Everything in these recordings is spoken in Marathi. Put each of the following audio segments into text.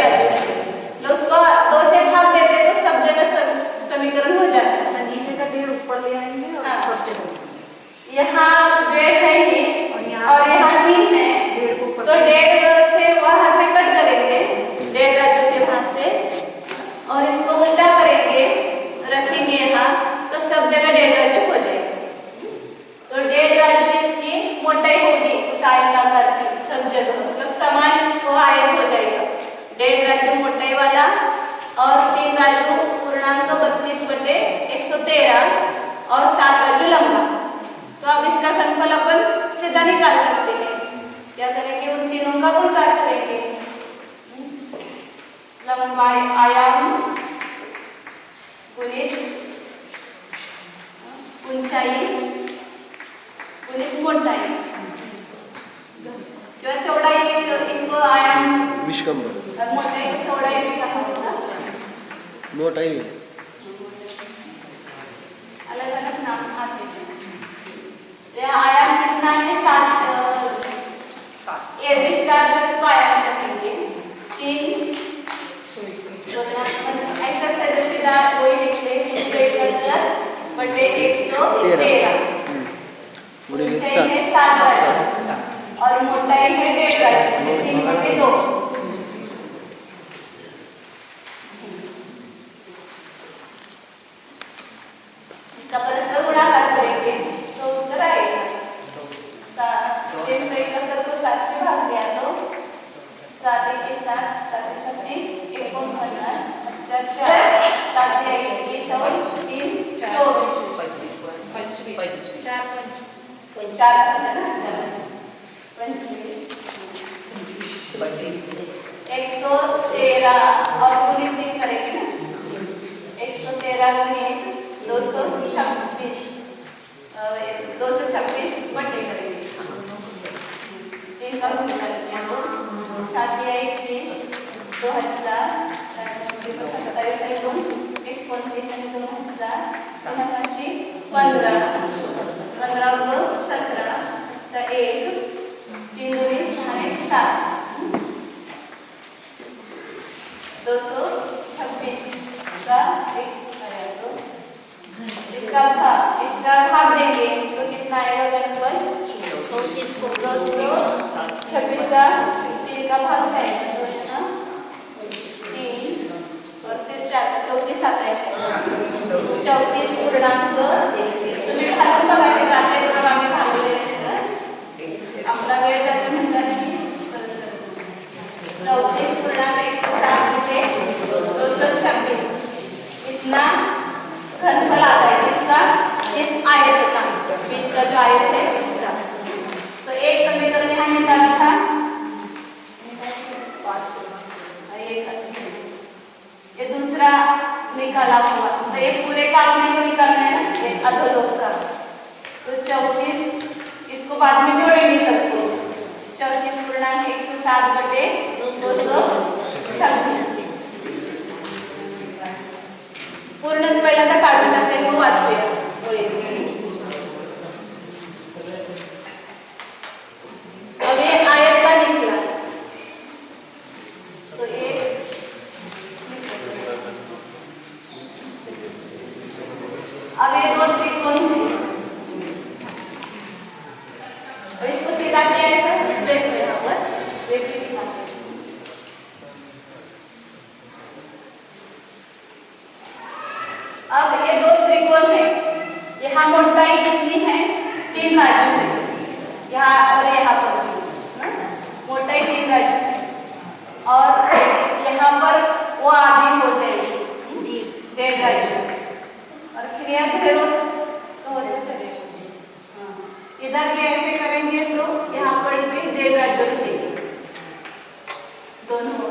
राजू रहेगा। उसको 2 से भाग देते तो सब जगह समीकरण हो जाता है। नीचे का 1.5 ऊपर ले आएंगे और हाँ। सबसे यहाँ 1.5 है ये और यहाँ 3 है, 1.5 को ऊपर तो 1.5 से वहां से कट करेंगे, 1.5 राजू के वहां से, और इसको उल्टा करेंगे, रखेंगे यहाँ, तो सब जगह 1.5 राजू हो जाएगा। तो 1.5 राजू इसकी मोटाई होगी उस आयताकार की, सब जगह मतलब समान वो आयत हो जाएगा। 1.5 राजू मोटाई वाला और 3 राजू पूर्णांक 32/113 और 7 राजू लंबा। तो अब इसका घनफल अपन सीधा निकाल सकते हैं। क्या करेंगे, उन तीनों का गुणकार करेंगे। लंबाई आयाम गुणित ऊंचाई गुणित मोटाई, जो चौड़ाई इसको आयाम विष्कंभर मोटाई को चौड़ाई लिखा होगा, मोटाई अलग अलग नाम आते हैं। आयाम कितना है, 7 ये विस्तार जो इसको आयाम करेंगे 3 ऐसा सीधा सीधा कोई लिख ले 371/113 ऊंचाई है 7 राजू और मोटाई है 1.5 राजू, 3/2। इसका परस्पर गुणाकार करेंगे तो उत्तर आएगा 371 को 7 से भाग दिया तो 7 × 7 7 × 7 49 4 7 21 और 3 24 113 और गुणित 3 करेंगे ना, 113 गुणित 226 बटे करेंगे 3 का गुणा करेंगे तो 7 × 1 20 2000 27 × 2 29 × 2 1000 15 15 × 2 17 1 3 × 2 6 7 226 का एक आया तो इसका भाग देंगे तो कितना आएगा घनफल 26 का 3 का भाग जाएगा तो यहाँ 3 और फिर 34 आता है 34 पूर्णांक तुम्ही घालून बघा ते काढले बरोबर आम्ही घालवलेले सगळं आपला वेळ जातो म्हणता नाही 34 पूर्णांक 160 म्हणजे 226 इतना घनफल आता है इसका, इस आयत का, बीच का जो आयत है उसका। तो एक समीकरण यहाँ निकाला था, ये दूसरा निकाला हुआ, तो ये पूरे का आपने को निकालना है ना, ये अधोलोक का। तो 34 इसको बाद में जोड़ेंगे सबको, 34 पूर्णांक 160/226 पूर्णच पहिल्यांदा काढून टाकते मग वाचूया। अब ये आयत का निकला तो ये अब ये 2 त्रिकोण है, अब इसको सीधा किया ऐसा देखो यहाँ पर देखिए अब ये 2 त्रिकोण है, यहाँ मोटाई कितनी है 3 राजू है, यहाँ और यहाँ पर मोटाई 3 राजू है और यहाँ पर वो आधी हो जाएगी 1.5 राजू और फिर यहाँ 0 तो होता चलेगा। इधर भी ऐसे करेंगे तो यहाँ पर भी 1.5 राजू थे दोनों,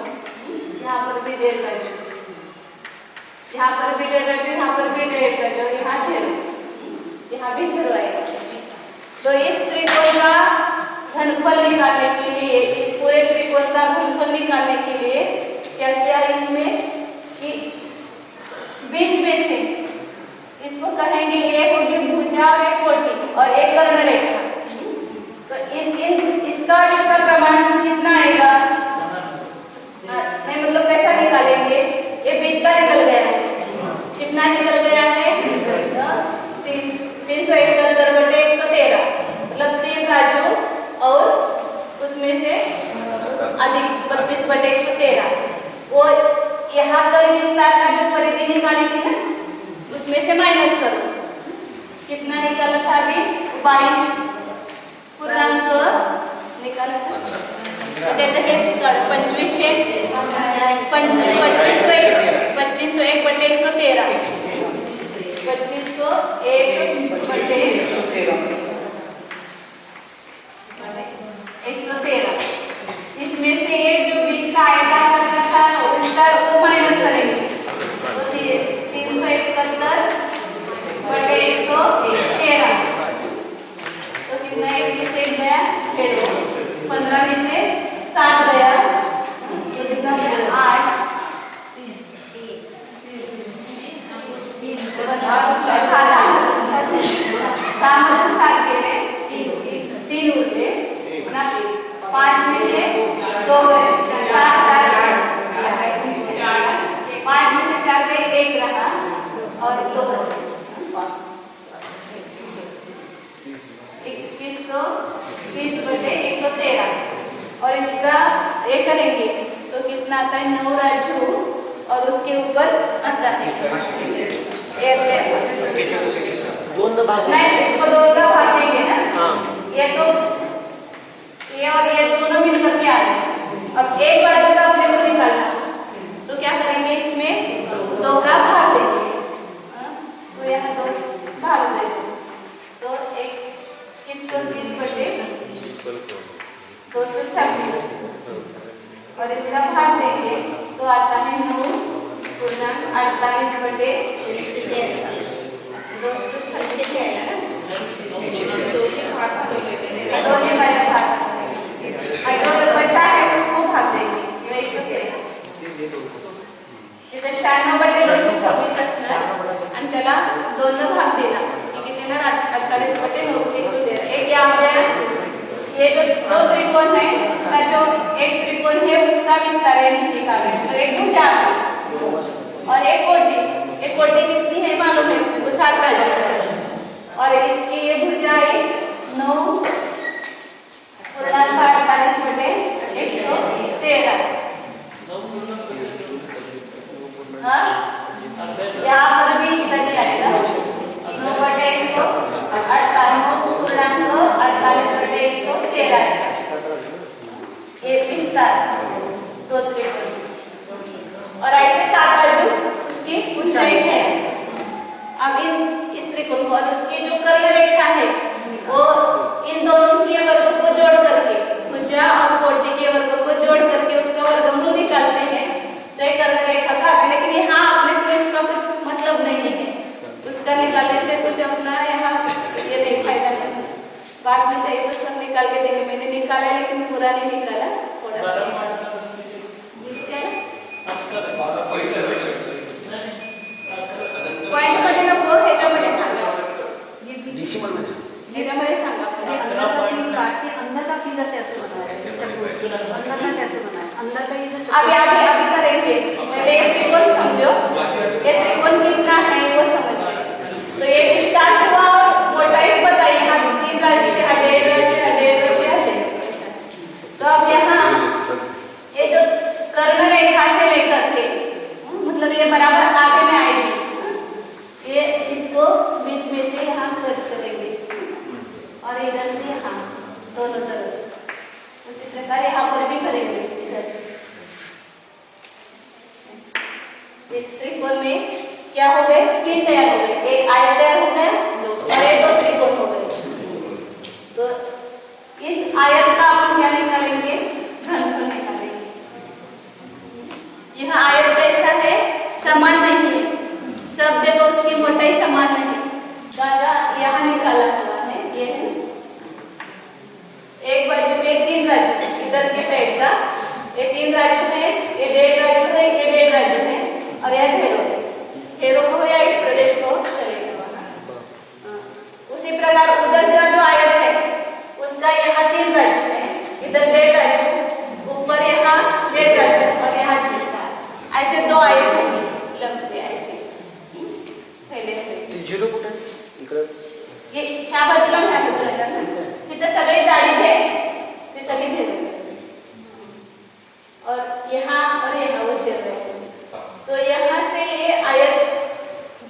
यहाँ पर भी 1.5 राजू, यहाँ पर भी 1.5 राजू, यहाँ पर भी 1.5 राजू, यहाँ 0, यहाँ भी 0 आएगा। तो इस त्रिकोण का घनफल निकालने के लिए, पूरे त्रिकोण का घनफल निकालने के लिए क्या किया इसमें कि बीच में से इसको कहेंगे ये होगी भुजा और एक कोटि और एक कर्ण रेखा। तो इसका प्रमाण कितना आएगा, नहीं मतलब इसमें से माइनस करो, कितना निकाला था अभी 22 पूर्णांक निकाला था, तो त्याचं हेच काढ 2501 बटे 113 113। इसमें से ये जो बीच का आयताकार का था उसका वो माइनस करेंगे, तो 371 बटे 113, तो कितना 1 में से 1 गया 6, 15 में से 7 गया, तो कितना 8, मधून 7 गेले 3 उरले, 5 में से 2 गए, 5 में से 4 गए, 1 रहा और 2 2120 बटे 113, और इसका ये करेंगे तो कितना आता है 9 राजू, और उसके ऊपर आता है नहीं, इसको 2 का भाग देंगे ना, ये तो ये और ये दोनों मिलकर के आ गए। अब एक बाजू का अपने को निकालना, तो क्या करेंगे इसमें 2 का भाग देंगे, तो यहाँ 2 भाग देंगे, तो 2120 बटे 226, और इसका भाग देंगे तो आता है 9 पूर्णांक 48 बटे 236, दोनों बार भाग, जो बचा है उसको भाग देंगे, तिथे 96 बटे 226 असणार आणि त्याला 2 भाग दिला, किती देणार 48 बटे 113। एक यामध्ये ये जो 2 त्रिकोण है, इसका जो एक त्रिकोण है उसका विस्तार है नीचे का है, तो एक भुजा और एक कोटि कितनी है मालूम है, वो 7 बाजू, और इसकी ये भुजा है 9 पूर्णांक 48 बटे 113। हाँ, यहाँ पर भी इधर ही आएगा 9 बटे 148 पूर्णांक 48 बटे 113, ये विस्तार 2 त्रिकोण, और ऐसे 7 बाजू उसकी ऊंचाई है। अब इस त्रिकोण को और इसकी जो कर्ण रेखा है वो इन दोनों के वर्गों को जोड़ करके, भुजा और कोटि के वर्गों को जोड़ करके उसका वर्गमूल निकालते हैं, तो एक कर्ण रेखा का आता है। लेकिन यहाँ आपने तो इसका कुछ मतलब नहीं है, उसका निकालने से कुछ अपना यहाँ ये नहीं फायदा नहीं, बाद में चाहिए तो सब निकाल के देंगे। मैंने निकाला लेकिन पूरा नहीं निकाला, थोड़ा सा पॉइंट मध्ये नको, ह्याच्यामध्ये सांगा, ह्याच्यामध्ये सांगा अंदर का फिगर कैसे बना है, अंदर का कैसे बना है, अंदर का ये जो अभी करेंगे। पहले ये त्रिकोण समझो, ये त्रिकोण कितना है वो समझो, तो ये स्टार्ट हुआ और मोटाई बताइए, यहाँ 3 राशि है, 1.5 राशि, तो अब यहाँ ये जो कर्ण रेखा से लेकर के मतलब ये बराबर आगे में आएगी, ये इसको बीच में से यहाँ कट करेंगे और इधर से यहाँ दोनों तरफ, उसी प्रकार यहाँ पर भी करेंगे। इधर इस त्रिकोण में क्या हो गए, 3 तैयार हो गए, एक आयत तैयार हो गया और एक 2 त्रिकोण हो गए। तो इस आयत का अपन क्या निकालेंगे, घनफल निकालेंगे। यह आयत कैसा है, समान नहीं है, सब जगह उसकी मोटाई समान नहीं, यहाँ निकाला हुआ है, ये है एक बाजू पे 3 राजू, इधर की साइड का ये 3 राजू है, ये 1.5 राजू है, ये 1.5 राजू है, और यह घेरो को या इस प्रदेश को चलेगा। उसी प्रकार उधर का जो आयत है उसका यहाँ 3 राजू है, इधर 1.5 राजू, ऊपर यहाँ 1.5 राजू और यहाँ झेलता, ऐसे 2 आयत होंगे लंबे ऐसे। पहले जीरो कुठे इकडे ये ह्या बाजूला ह्या बाजूला ना, तिथे सगळे जाडी जे ते सगळे झेल, और यहाँ वो झेल रहे हैं, तो यहाँ से ये आयत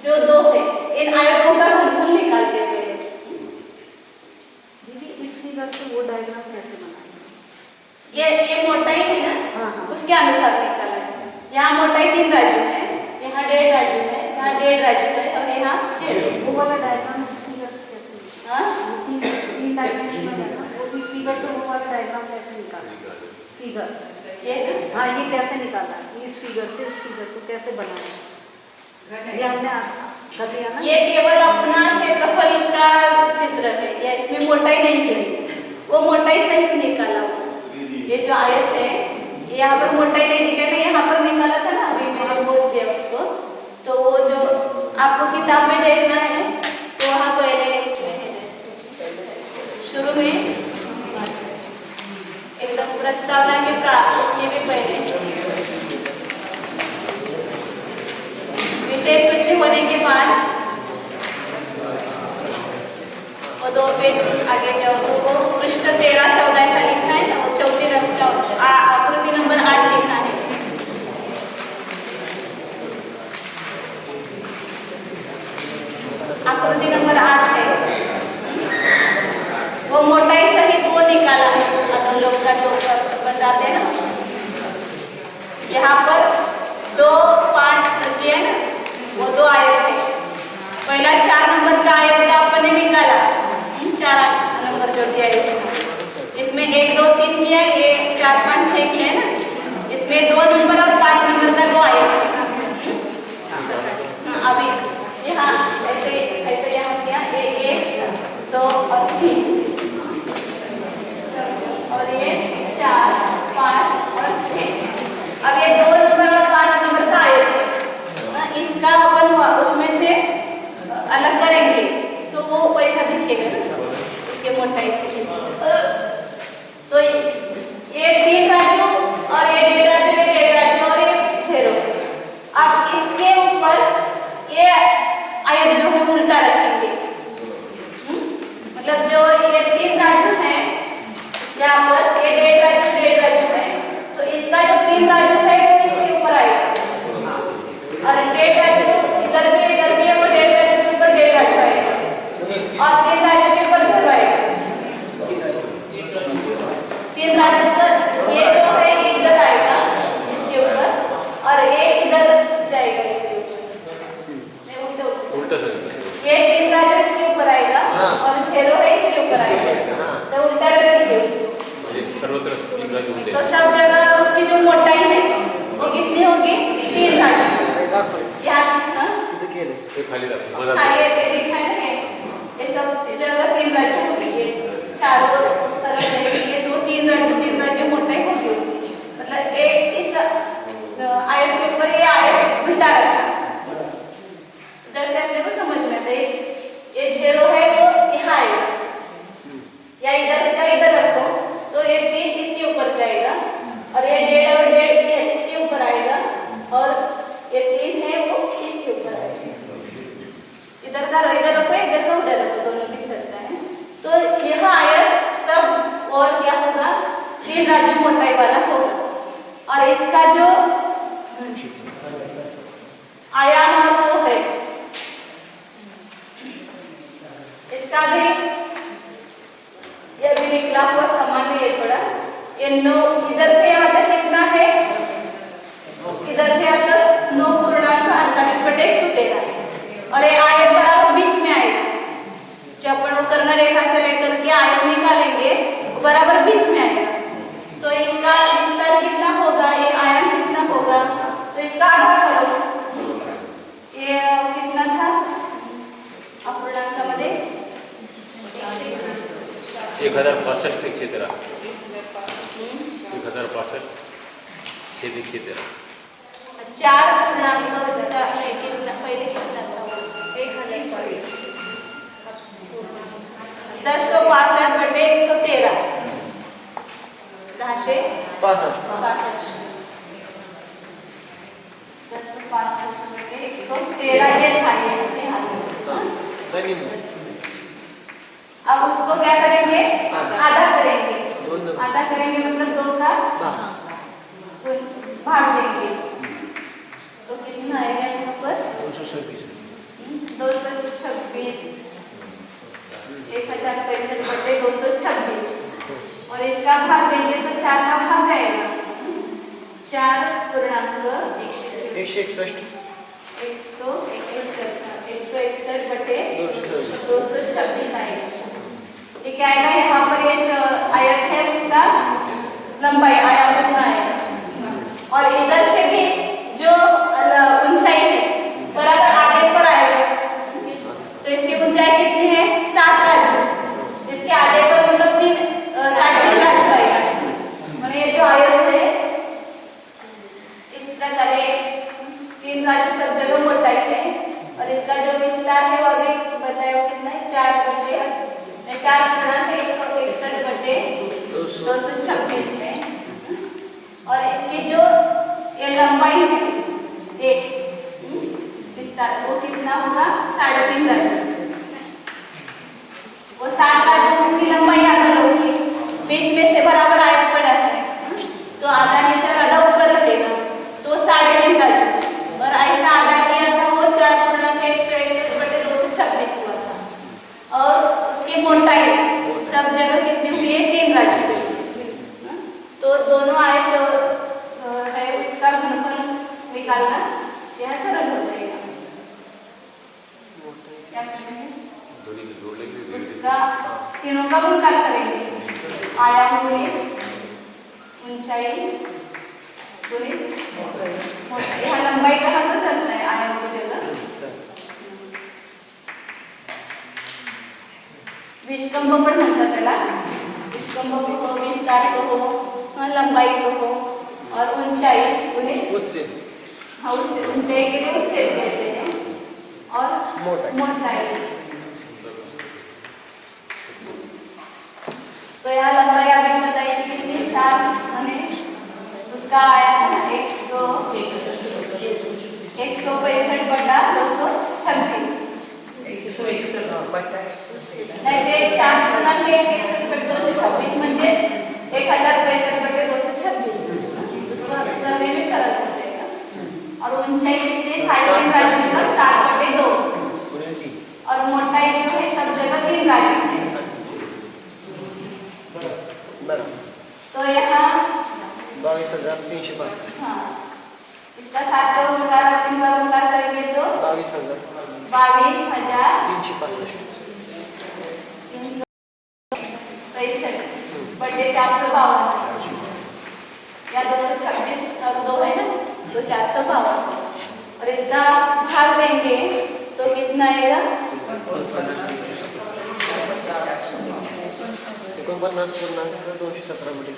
जो 2 है फिगर से वो डायग्राम कैसे बनाए? ये मोटाई है ना, हाँ। उसके अनुसार निकाला है। यहाँ मोटाई 3 राजू है, यहाँ 1.5 राजू है, यहाँ 1.5 राजू है और यहाँ 6। वो वाला डायग्राम इस फिगर से कैसे निकाला? हाँ? तीन डायमेंशनल है ना, वो इस फिगर से वो वाला डायग्राम कैसे निकाला? फिगर ये ना? हाँ, ये कैसे निकाला? इस फिगर से इस फिगर को कैसे बनाया? ये हमने कर दिया ना। ये केवल अपना क्षेत्रफल का चित्र है, या इसमें मोटाई नहीं है, वो मोटाई सहित निकाला हुआ। ये जो आयत है, यहाँ पर मोटाई नहीं निकाला, यहाँ पर निकाला था ना, अभी मैंने बोल दिया उसको। तो वो जो आपको किताब में देखना है, तो वहाँ पहले इसमें है, शुरू में एकदम प्रस्तावना के उसके भी पहले विषय सूची होने के बाद वो 2 पेज आगे जाओ तो वो पृष्ठ 13-14 ऐसा लिखा है, वो आकृति नंबर 8 लिखा है। आकृति नंबर 8 है, वो मोटाई सहित वो निकाला है अधोलोक का जो बताते हैं ना। यहाँ पर 2 पार्ट किए ना, वो 2 आयत है। पहला 4 नंबर का आयत का आपने निकाला, 4 नंबर जो दिया है इसमें 1, 2, 3 किया है, ये 4, 5, 6 किया है ना। इसमें 2 नंबर और 5 नंबर का 2 आयत है। अभी यहाँ ऐसे ऐसे यहाँ किया, 1, 2 और 3 और ये 4, 5 और 6। अब ये 2 नंबर और 5 नंबर का आयत है, इसका अपन उसमें से अलग करेंगे तो वो वैसा दिखेगा ना, इसके मोटाई से। तो ये 3 राजू और ये 1.5 राजू, ये 1.5 राजू और ये 0। अब इसके ऊपर ये आयत जो है उल्टा रखेंगे। मतलब जो ये 3 राजू है, यहाँ पर ये 1.5 राजू 1.5 राजू है, तो इसका जो 3 राजू है वो इसके ऊपर आएगा, और 1.5 राजू इधर भी है, वो 1.5 राजू के ऊपर 1.5 राजू आएगा, और 3 राजू के ऊपर 0 आएगा। 3 राजू पर ये जो है ये इधर आएगा इसके ऊपर, और ये इधर जाएगा इसके ऊपर, उल्टा ये 3 राजू इसके ऊपर आएगा और 0 है इसके ऊपर आएगा, सब उल्टा रखेंगे उसको। तो सब जगह उसकी जो मोटाई है वो कितनी होगी? 3 राजू। यहाँ कितना खाली दिखा है, ये सब जगह 3 राजू होगी, ये चारों तरफ रहेंगे तो 3 राजू मोटाई होगी उसकी। मतलब एक इस आयत के ऊपर ये आयत उल्टा रखा, जैसे अपने को समझना था। ये 0 है वो यहाँ आएगा, या इधर का इधर रखो तो ये 3 इसके ऊपर जाएगा, और ये 1.5 और 1.5 इसके ऊपर आएगा, और ये 3 है वो इसके ऊपर आएगा। इधर का इधर रखो, इधर का उधर रखो, दोनों भी चलता है। तो यह आयत सब और क्या होगा? 3 राजू मोटाई वाला होगा, और इसका जो आयाम और वो है, इसका भी ये भी निकला हुआ सामान्य है थोड़ा। ये 9 इधर से यहाँ तक कितना है? इधर से यहाँ तक 9.48/113 है, और ये आयत बराबर बीच में आएगा। जो अपन वो कर्ण रेखा से लेकर के आयत निकालेंगे वो बराबर बीच में आएगा। तो इसका विस्तार कितना होगा, ये आयाम कितना होगा? तो इसका आधा करो, ये कितना था अपूर्णांकामध्ये? 1065 से 613 1065 613 4 पूर्णांक उसका कितना पहले कितना था? 1065/113 1065/113 ये था, ये से अब उसको क्या करेंगे? आधा करेंगे। आधा करेंगे मतलब 2 का भाग देंगे, तो कितना आएगा यहाँ पर? 226 1065/226 इसका भाग देंगे तो 4 का भाग जाएगा 4.161 161 बटे 226 आएगा। ये क्या आएगा? यहाँ पर ये जो आयत है उसका लंबाई आयाम कितना आएगा, और इधर से भी जो ऊंचाई है बराबर आगे पर आएगा। तो इसकी ऊंचाई कितनी है? 7 राजू। इसके आगे पर मतलब 3.5 राजू आएगा। मैंने ये जो आयत है इस प्रकार 3 राजू सब जगह मोटाई है, और इसका जो विस्तार है वो भी बताया कितना है? 4.161 बटे 226 में। और इसकी जो ये लंबाई है एक विस्तार वो कितना होगा? 3.5 राजू। वो 60 राजू उसकी लंबाई आधा होगी, बीच में से बराबर आयत पड़ा है तो आधा नीचे आधा ऊपर रहेगा तो 3.5 राजू। और ऐसा आधा किया था वो 4.161 बटे 226 हुआ था। और उसकी मोटाई सब जगह कितनी हुई है? 3 राजू। तो दोनों आयत जो है उसका गुणनफल निकालना यह सरल हो जाएगा। क्या करेंगे? उसका तीनों का गुणनफल करेंगे, आयाम गुणे ऊंचाई गुणे मोटाई। यहाँ लंबाई कहाँ पर चलता है? आयाम की जगह विस्कंभ पण म्हणतात त्याला। विस्कंभ को हो, विस्तार को हो, लंबाई को हो, और ऊंचाई गुणे उत्सेद हाँ ऊंचाई के लिए उत्सेद कहते हैं, और मोटाई। तो यहाँ लंबाई अभी बताई थी कितनी? 4 અને उसका आया था 165 बटा 226। नाही ते 4.161 बटे 226 म्हणजे 1065 बटे 226। उसका करने में सरल हो जाएगा। और ऊंचाई कितनी? 3.5 राजू मतलब 7 बटे 2। और मोटाई जो है सब जगह 3 राजू है। तो यहाँ 22,365 हाँ इसका 7 का गुणनफल 3 का गुणनफल करेंगे तो 22,365 65 बटे 452 या 226 2 है ना, तो 452। और इसका भाग देंगे तो कितना आएगा? 49,217 बटे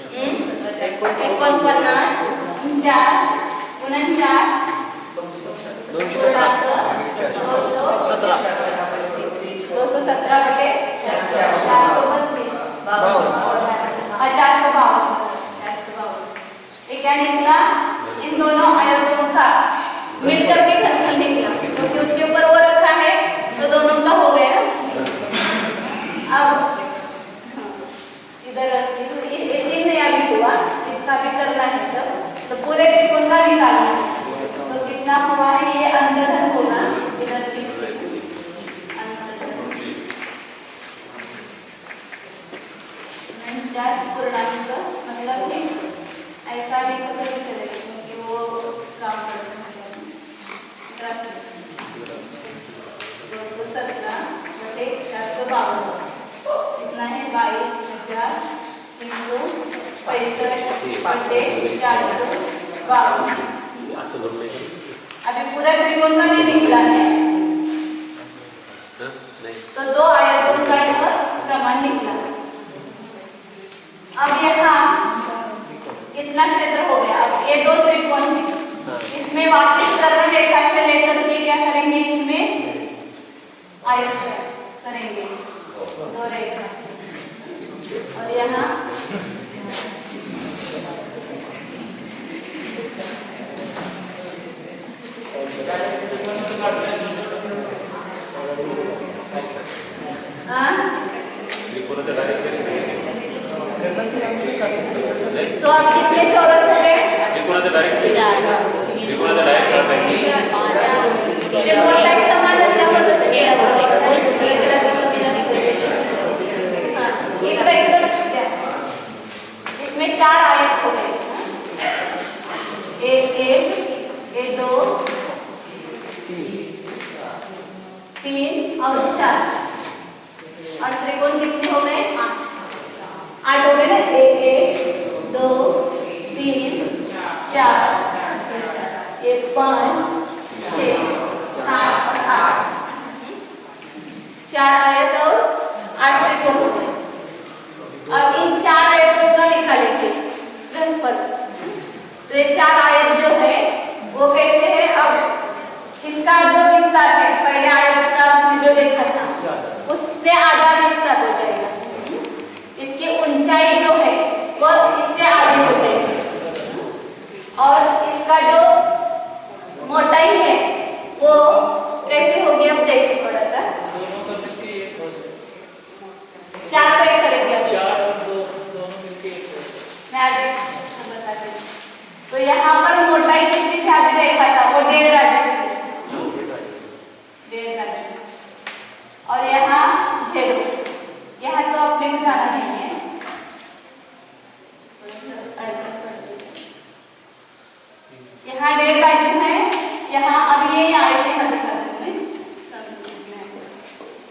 217 बटे 432 ये क्या निकला? इन दोनों आयतों का मिलकर के घनफल निकला, क्योंकि उसके ऊपर वो रखा है तो दोनों का हो गया ना उसमें। अब इधर ये 3 नया भी हुआ, इसका भी करना है सब। तो पूरे त्रिकोण का निकालना है तो कितना हुआ है? ये अंतर्गत होगा इधर की पूर्णांक मतलब कि ऐसा भी तो कभी चलेगा क्योंकि वो काम करते हैं 217 बटे 452 कितना है? 22,365 बटे 452। अभी पूरा त्रिकोण का नहीं निकला है तो 2 आयतों का यह प्रमाण निकला। अब यहाँ इतना क्षेत्र हो गया। अब ये 2 त्रिकोण है, इसमें वापस कर्व रेखा से लेकर के क्या करेंगे? इसमें आयत करेंगे 2 रेखा। और यहाँ तो अब कितने चौरस हो गए? समान असल्यामुळे तसं केलं असेल। इकडे लक्ष द्या। और 4 और त्रिकोण कितने हो गए? 8 हो गए ना। 1 2 3 4 ये 5 6 7 8 4 आयत और 8 त्रिकोण हो गए। अब इन 4 आयतों का निकालेंगे घनफल। तो ये 4 आयत जो है वो कैसे है? अब इसका जो विस्तार है पहले आयत का आपने जो देखा था उससे आधा विस्तार हो जाएगा। इसकी ऊंचाई जो है वो इससे आधी हो जाएगी और इसका जो मोटाई है वो कैसे होगी? अब देखिए थोड़ा सा 4 पे करेंगे अब। मैं आगे बताती हूँ। तो यहाँ पर मोटाई कितनी थी अभी देखा था वो 1.5 राजू थी। 1.5 राजू और यहाँ 0। यहाँ तो अपने को जाना नहीं है। यहाँ 1.5 राजू है। यहाँ अब ये आए थे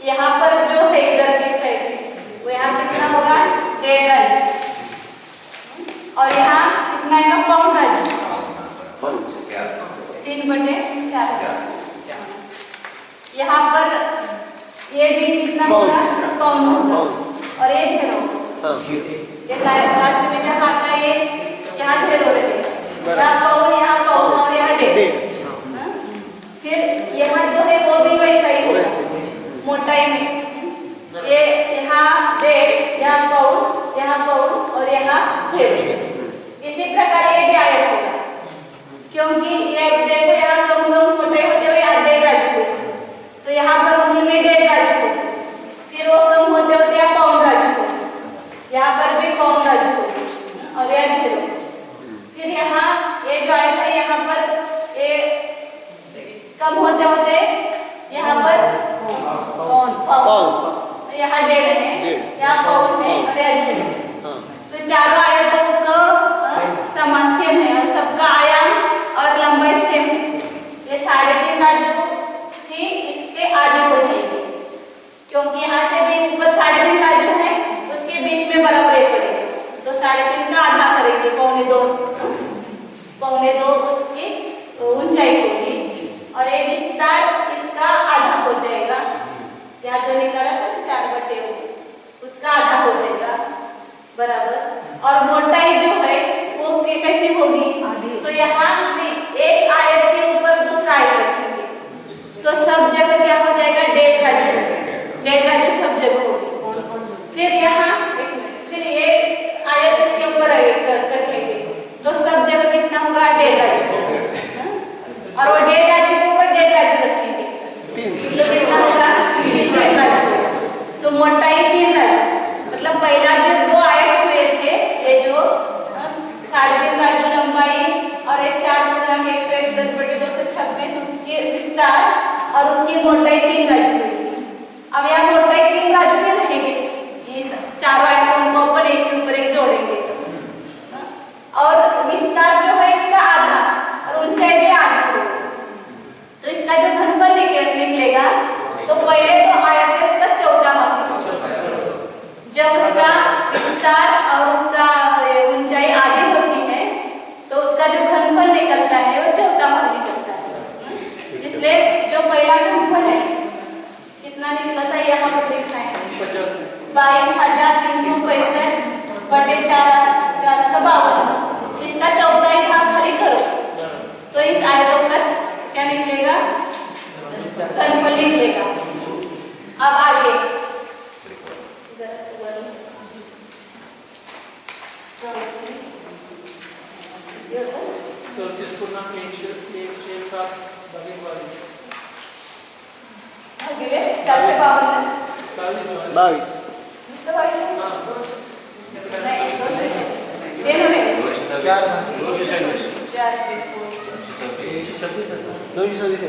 यहाँ पर जो है इधर की साइड वो यहाँ कितना होगा? 1.5 राजू और यहाँ कितना है? पाउंड राजू 3/4। यहाँ पर ये भी कितना होगा? पाउंड होगा और ये 0 ये लास्ट में जहाँ आता है ये यहाँ 0 रहेगा। यहाँ पाउंड और यहाँ 1.5। फिर यहाँ जो है वो भी वैसा ही होगा मोटाई में। ये यहाँ 1.5 यहाँ पाउंड और यहाँ 0। इसी प्रकार ये भी आयत होगा क्योंकि ये देखो यहाँ कम मोटाई होते हुए यहाँ 1.5 राजू होगा तो यहाँ पर उनमें 1.5 राजू होगा। फिर वो कम होते होते यहाँ पाउंड राजू होगा। यहाँ पर भी पाउंड राजू होगा और यहाँ 0। फिर यहाँ ये जो आयत है यहाँ पर ये कम होते होते यहाँ पर पाउंड यहाँ 1.5 है यहाँ पाउंड है और यहाँ 0। तो चारों आयतों को समान सेम है और सबका आयाम और लंबाई सेम है। ये 3.5 राजू थी इसके आधे हो जाएगी क्योंकि यहाँ से भी ऊपर 3.5 राजू है उसके बीच में बराबर पड़ेगा तो 3.5 का आधा करेंगे 1.25 उसकी ऊंचाई होगी और ये विस्तार इसका आधा हो जाएगा। यहाँ जो निकाला था 4/2 उसका आधा हो जाएगा बराबर। और मोटाई जो है वो कैसे होगी? तो यहाँ एक आयत के ऊपर दूसरा आयत रखेंगे तो सब जगह क्या हो जाएगा? 1.5 राजू सब जगह होगी। फिर यहाँ फिर ये आयत इसके ऊपर रखेंगे तो सब जगह कितना होगा? 1.5 राजू और वो 1.5 राजू के ऊपर 1.5 राजू रखेंगे तो कितना होगा? 3 राजू। तो मोटाई 3 राजू मतलब पहला जो 2 आयत हुए थे ये जो 3.5 राजू लंबाई और एक 4×161/226 उसके विस्तार और उसकी मोटाई 3 राजू हुई थी। अब यहाँ मोटाई 3 राजू की रहेगी। ये चारों आयतों को ऊपर एक के ऊपर एक जोड़ेंगे और विस्तार जो है इसका आधा और ऊंचाई भी आधी होगी। तो इसका जो घनफल निकलेगा तो पहले तो आयत है उसका 1/4 भाग जब उसका विस्तार और उसका ऊंचाई आधी होती है तो उसका जो घनफल निकलता है वो 1/4 भाग निकलता है। इसलिए जो पहला घनफल है कितना निकला था यहाँ पर लिखना है 22,365/452। इसका 1/4 भाग खाली करो तो इस आयतों पर क्या निकलेगा? घनफल निकलेगा। अब आगे भागिले 452 22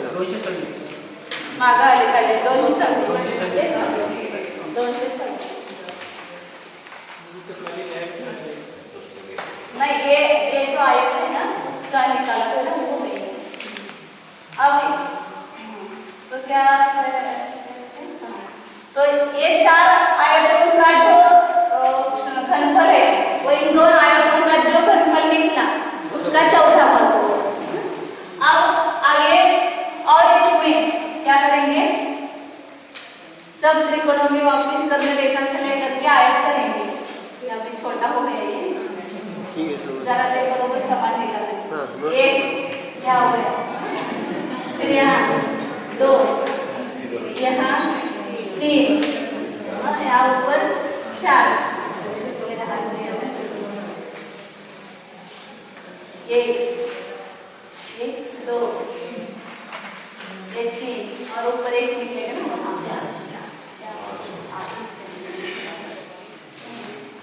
मागा आले काढले 226 नहीं ये जो आयत है ना उसका निकाला तो ना वो नहीं। अब तो क्या तो ये 4 आयतों का जो घनफल है वो इन 2 आयतों का जो घनफल निकला उसका चौथा भाग होगा। अब आगे और इसमें क्या करेंगे, सब त्रिकोणों में वापस कर्म रेखा से लेकर के आयत करेंगे। यहाँ पे छोटा हो गया ये, ठीक है सर। जरा देखो बरोबर समान निकालें। हाँ, एक यहाँ हो गया, फिर यहाँ 2, यहाँ 3, यहाँ ऊपर 4, एक 2 एक 3 और ऊपर एक निकलेगा ना,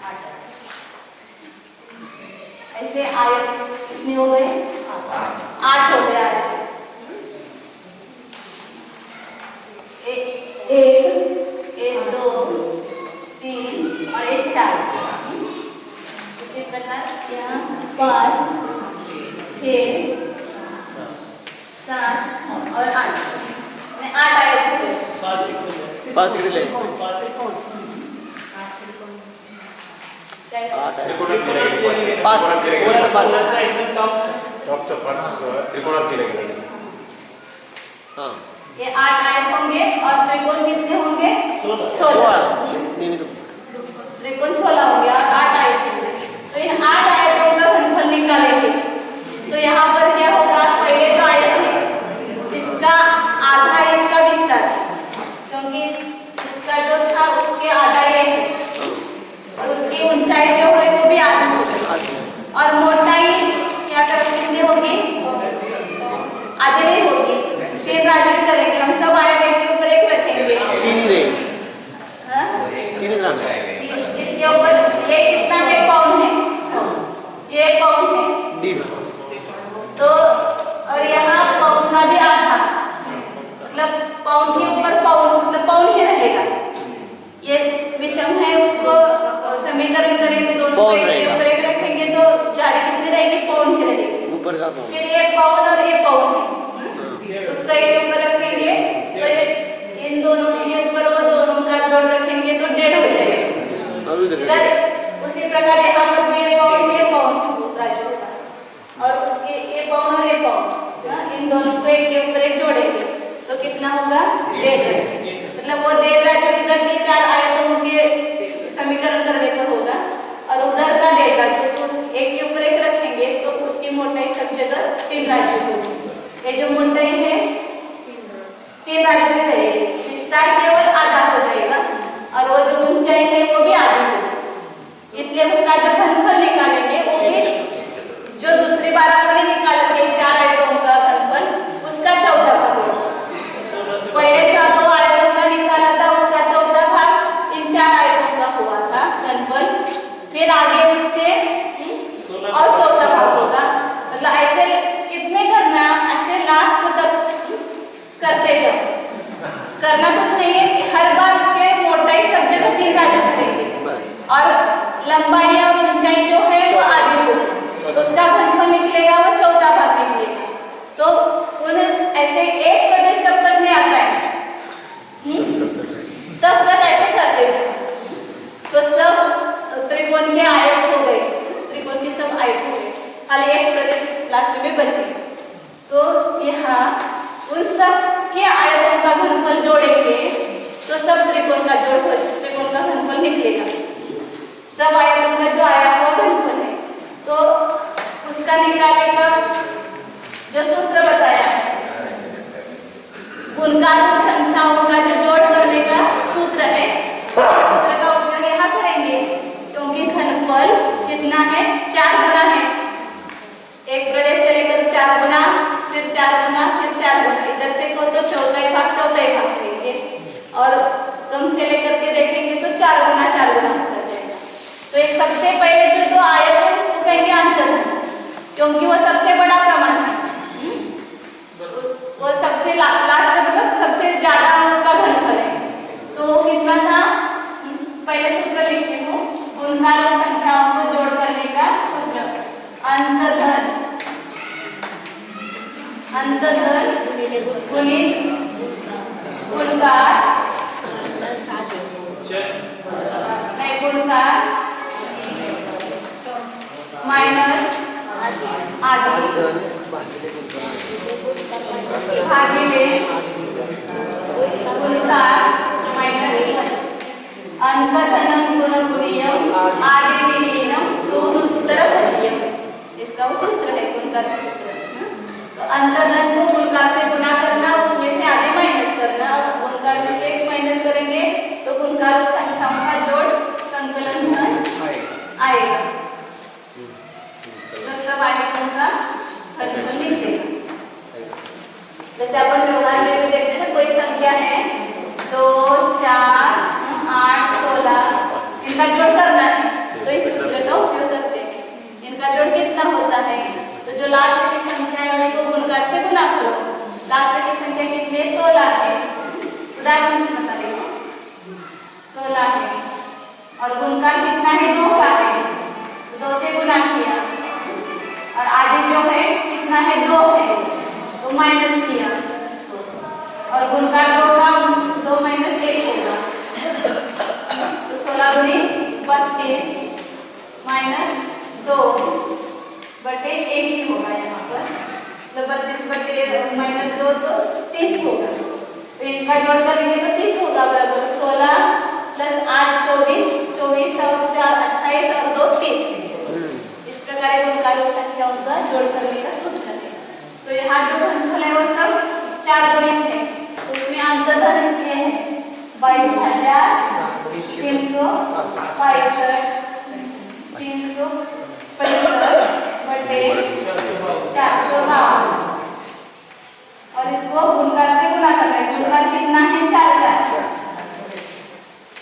8। ऐसे आयत कितने हो गए, 8 हो गए आयत। एक 2 3 और एक 4। इसी प्रकार यहाँ 5 6 7 और 8 आयत हो गए। 5 कितने ले? त्रिकोण 8 है। त्रिकोणात केले 5 टॉपचा 5 त्रिकोणात केले गेले। हाँ, ये 8 आयत होंगे और त्रिकोण कितने होंगे, 16। नहीं तो त्रिकोण 16 हो गया और 8 आयत होंगे। तो इन 8 आयतों का घनफल निकालेंगे। तो यहाँ पर क्या होगा, पहले जो आयत है इसका आधा है इसका विस्तार, क्योंकि इसका जो था उसके आधा ये है और उसकी ऊंचाई जो है वो भी आधा होगी और मोटाई क्या कर कितनी होगी, आधे नहीं होगी। फिर राजू करेंगे हम, सब आयत एक के ऊपर एक रखेंगे। 3 रहेंगे, हाँ? 3 ग्राम है। इसके ऊपर ये कितना है, पाउंड है, ये पाउंड है। डी तो और यहाँ पाउंड का भी आधा, मतलब पाउंड के ऊपर पाउंड, मतलब पाउंड ही रहेगा। ये विषम है, उसको समीकरण करेंगे, दोनों को एक के ऊपर एक रखेंगे तो जाड़ी कितनी रहेगी, पाउंड की रहेगी। ऊपर का पाउंड। फिर ये पाउंड और ये पाउंड है, उसको एक के ऊपर रखेंगे तो ये इन दोनों के ऊपर वो दोनों का जोड़ रखेंगे तो 1.5 हो जाएगा। और इधर इधर उसी प्रकार यहाँ पर भी ये पाउंड का जोड़ा और उसके ये पाउंड और ये पाउंड, इन दोनों को एक के ऊपर एक जोड़ेंगे तो कितना होगा, 1.5। मतलब वो 1.5 जो इधर के 4 आयतों के समीकरण करने पर होगा और उधर का 1.5 तो एक के ऊपर एक रखेंगे तो उसकी मोटाई सब जगह 3 राज्य होगी। ये जो मोटाई है 3 राज्य में रहेगी, विस्तार केवल आधा हो जाएगा और वो जो ऊंचाई है वो भी आधी होगी। इसलिए उसका जो घनफल निकालेंगे वो भी जो दूसरी बार आपने निकाला था 4 आयतों का घनफल, उसका चौथा भाग होगा। पहले जो 2 आयतों का निकाला था उसका चौथा भाग इन 4 आयतों का हुआ था घनफल, फिर आगे उसके और चौथा भाग होगा। मतलब ऐसे कितने करना, ऐसे लास्ट तक करते जाओ, करना कुछ नहीं है कि हर बार उसके मोटाई सब जगह 3 राज्य करेंगे और लंबाई और ऊंचाई जो है वो आधी होगी तो उसका घनफल निकलेगा वो चौथा भाग निकलेगा। तो उन ऐसे एक प्रदेश जब तक नहीं आता है तब तक ऐसे करते जाओ तो सब त्रिकोण के आयत हो गए, त्रिकोण की सब आयत हो गए, खाली एक प्रदेश लास्ट में बचे। तो यहाँ उन सब के आयतों का घनफल जोड़ेंगे तो सब त्रिकोण का त्रिकोण का घनफल निकलेगा। सब आयतों का जो आया हुआ घनफल है तो उसका निकालने का जो सूत्र बताया है, गुणकारों संख्याओं का जो जोड़ करने का सूत्र है, सूत्र का उपयोग यहाँ करेंगे क्योंकि घनफल कितना है, 4 गुना है। एक प्रदेश से लेकर 4 गुना, फिर 4 गुना, फिर 4 गुना, इधर से को तो चौथाई भाग करेंगे और कम से लेकर के देखेंगे तो 4 गुना होता जाएगा। तो ये सबसे पहले जो 2 आयत है उसको कहेंगे अंतर्धन, क्योंकि वो सबसे बड़ा प्रमाण है, वो सबसे लास्ट मतलब सबसे ज्यादा उसका घनफल है। तो वो कितना था, पहले सूत्र लिखती हूँ, गुणकारक संख्याओं को जोड़ करने का सूत्र, अंतर्धन गुणित गुणकार मायनस आधी भागिले गुणकार मायनस 1 अंकधनम गुणगुणियम आदिविहीनम ऋणोत्तरभज्यम इसका वो सूत्र है गुणकार सूत्र। तो अंतर्धन को गुणकार से गुना करना उसमें से आधे माइनस करना और गुणकार में से 1 माइनस करेंगे तो गुणकार संख्याओं का जोड़ संकलन धन आएगा। तो सब आएगा उनका फलफल लिख देगा। जैसे अपन व्यवहार में भी देखते हैं कोई संख्या है 2 4 8 16 इनका जोड़ करना है तो इस सूत्र का उपयोग करते हैं। इनका जोड़ कितना होता है तो जो लास्ट की संख्या है उसको गुणकार से गुना करो। लास्ट की संख्या कितने 16 है उदाहरण बताइए 16 है और गुणकार कितना है 2 का है 2 से गुना किया और आगे जो है कितना है 2 है तो माइनस किया और गुणकार 2 का 2 माइनस 1 होगा तो 16 दूनी 32 माइनस 2 बटे 1 ही होगा यहाँ पर तो 32 बटे माइनस 2 तो 30 होगा। तो इनका जोड़ करेंगे तो 30 होगा बराबर 16 प्लस 8 24 24 और 4 28 और 2 30। इस प्रकार गुणकार संख्याओं का जोड़ करने का सूत्र है। तो यहाँ जो घनफल है वो सब 4 गुणित है उसमें अंतर्धन किए हैं 22,365 बटे 452 और इसको गुणकार से गुना करना है। गुणकार कितना है 4 का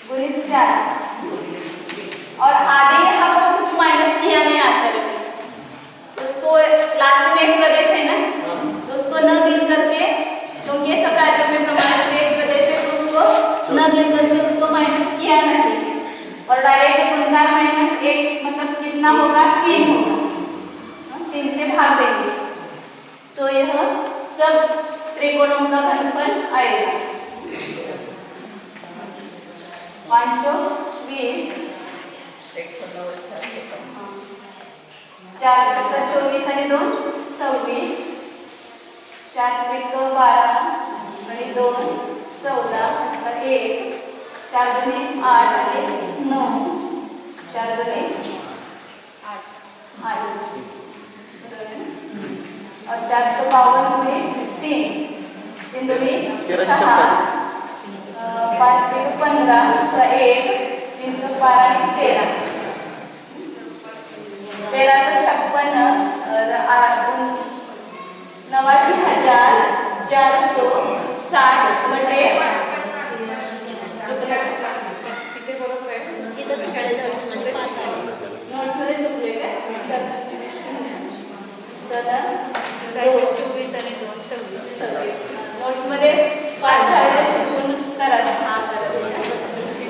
गुणित 4 और आधे यहाँ पर कुछ माइनस किया नहीं आचार्य ने उसको लास्ट में एक प्रदेश है ना तो उसको न गिन करके क्योंकि ये सब राज्यों में प्रमाणित है एक प्रदेश है तो उसको न गिन करके उसको माइनस किया नहीं और डायरेक्ट गुणकार -1 मतलब कितना होगा 3 होगा 3 से भाग देंगे तो यह सब त्रिकोणों का घनफल आएगा 5 20 4 24 आणि 2 26 4 त्रिक 12 आणि 2 14 1 4 दुनी 8 आणि 9 4 दुनी 8 और 452 में 3 दुनी 6 5 त्रिक 15 1 3 12 आणि 13 $89,460 बटे किती बरोबर आहे नोट्समध्ये चुकले काय 24 आणि 2 26 नोट्समध्ये 5 झाले चुकून करा 6 करा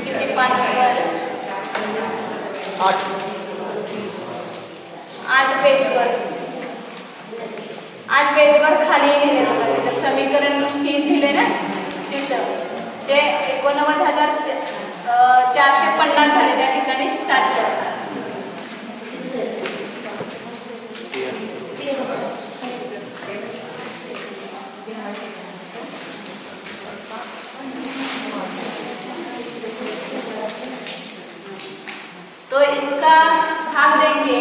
किती पानावर 8 पेजवर खाली लिहिलेलं बघा तिथं समीकरण 3 दिले ना तिथं ते 89,450 झाले त्या ठिकाणी 7 तो इसका भाग देंगे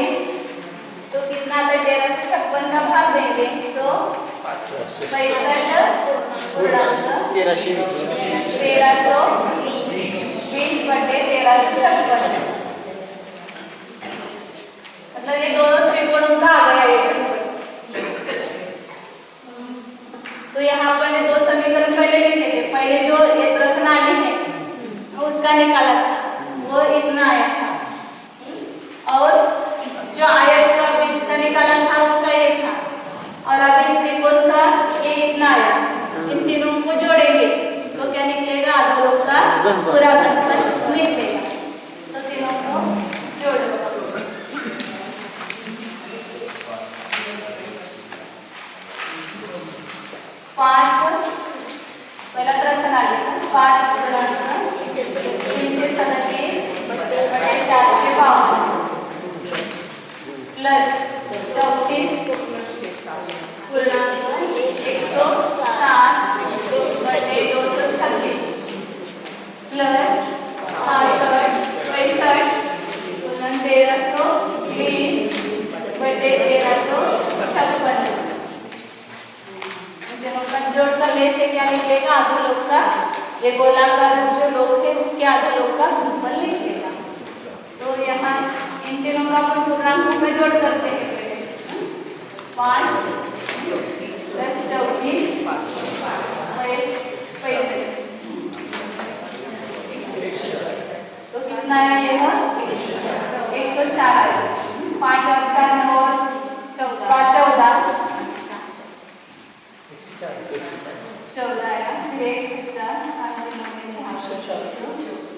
तो कितना आता है 1356 का भाग देंगे तो 1320 बटे 1356 मतलब ये दोनों त्रिकोणों का आ गया ये तो यहाँ पर ने 2 समीकरण पहले लिखे थे पहले जो एक प्रश्नावली है उसका निकाला था वो इतना आया था और जो आयत का बीच का निकाला था उसका ये था और अभी त्रिकोण का ये इतना आया इन तीनों को जोड़ेंगे तो क्या निकलेगा आधारों का पूरा घनफल निकलेगा तो तीनों को जोड़ो 5 पहिला प्रश्नावली 5,337 बटे 452 प्लस 34 पूर्णांक 107 बटे 226 प्लस 66 65 पूर्णांक 1320 बटे 1356। जोड़ करने से क्या निकलेगा? आधा लोग का ये गोलाकार जो लोग है उसके आधा लोग का गुणनफल निकलेगा। तो यहाँ इन तीनों का अपन पूर्णांकों में जोड़ करते हैं। 5 प्लस 34 65 तो कितना आया? यह 104 आया। 5 और 4 9 और 14 आया। फिर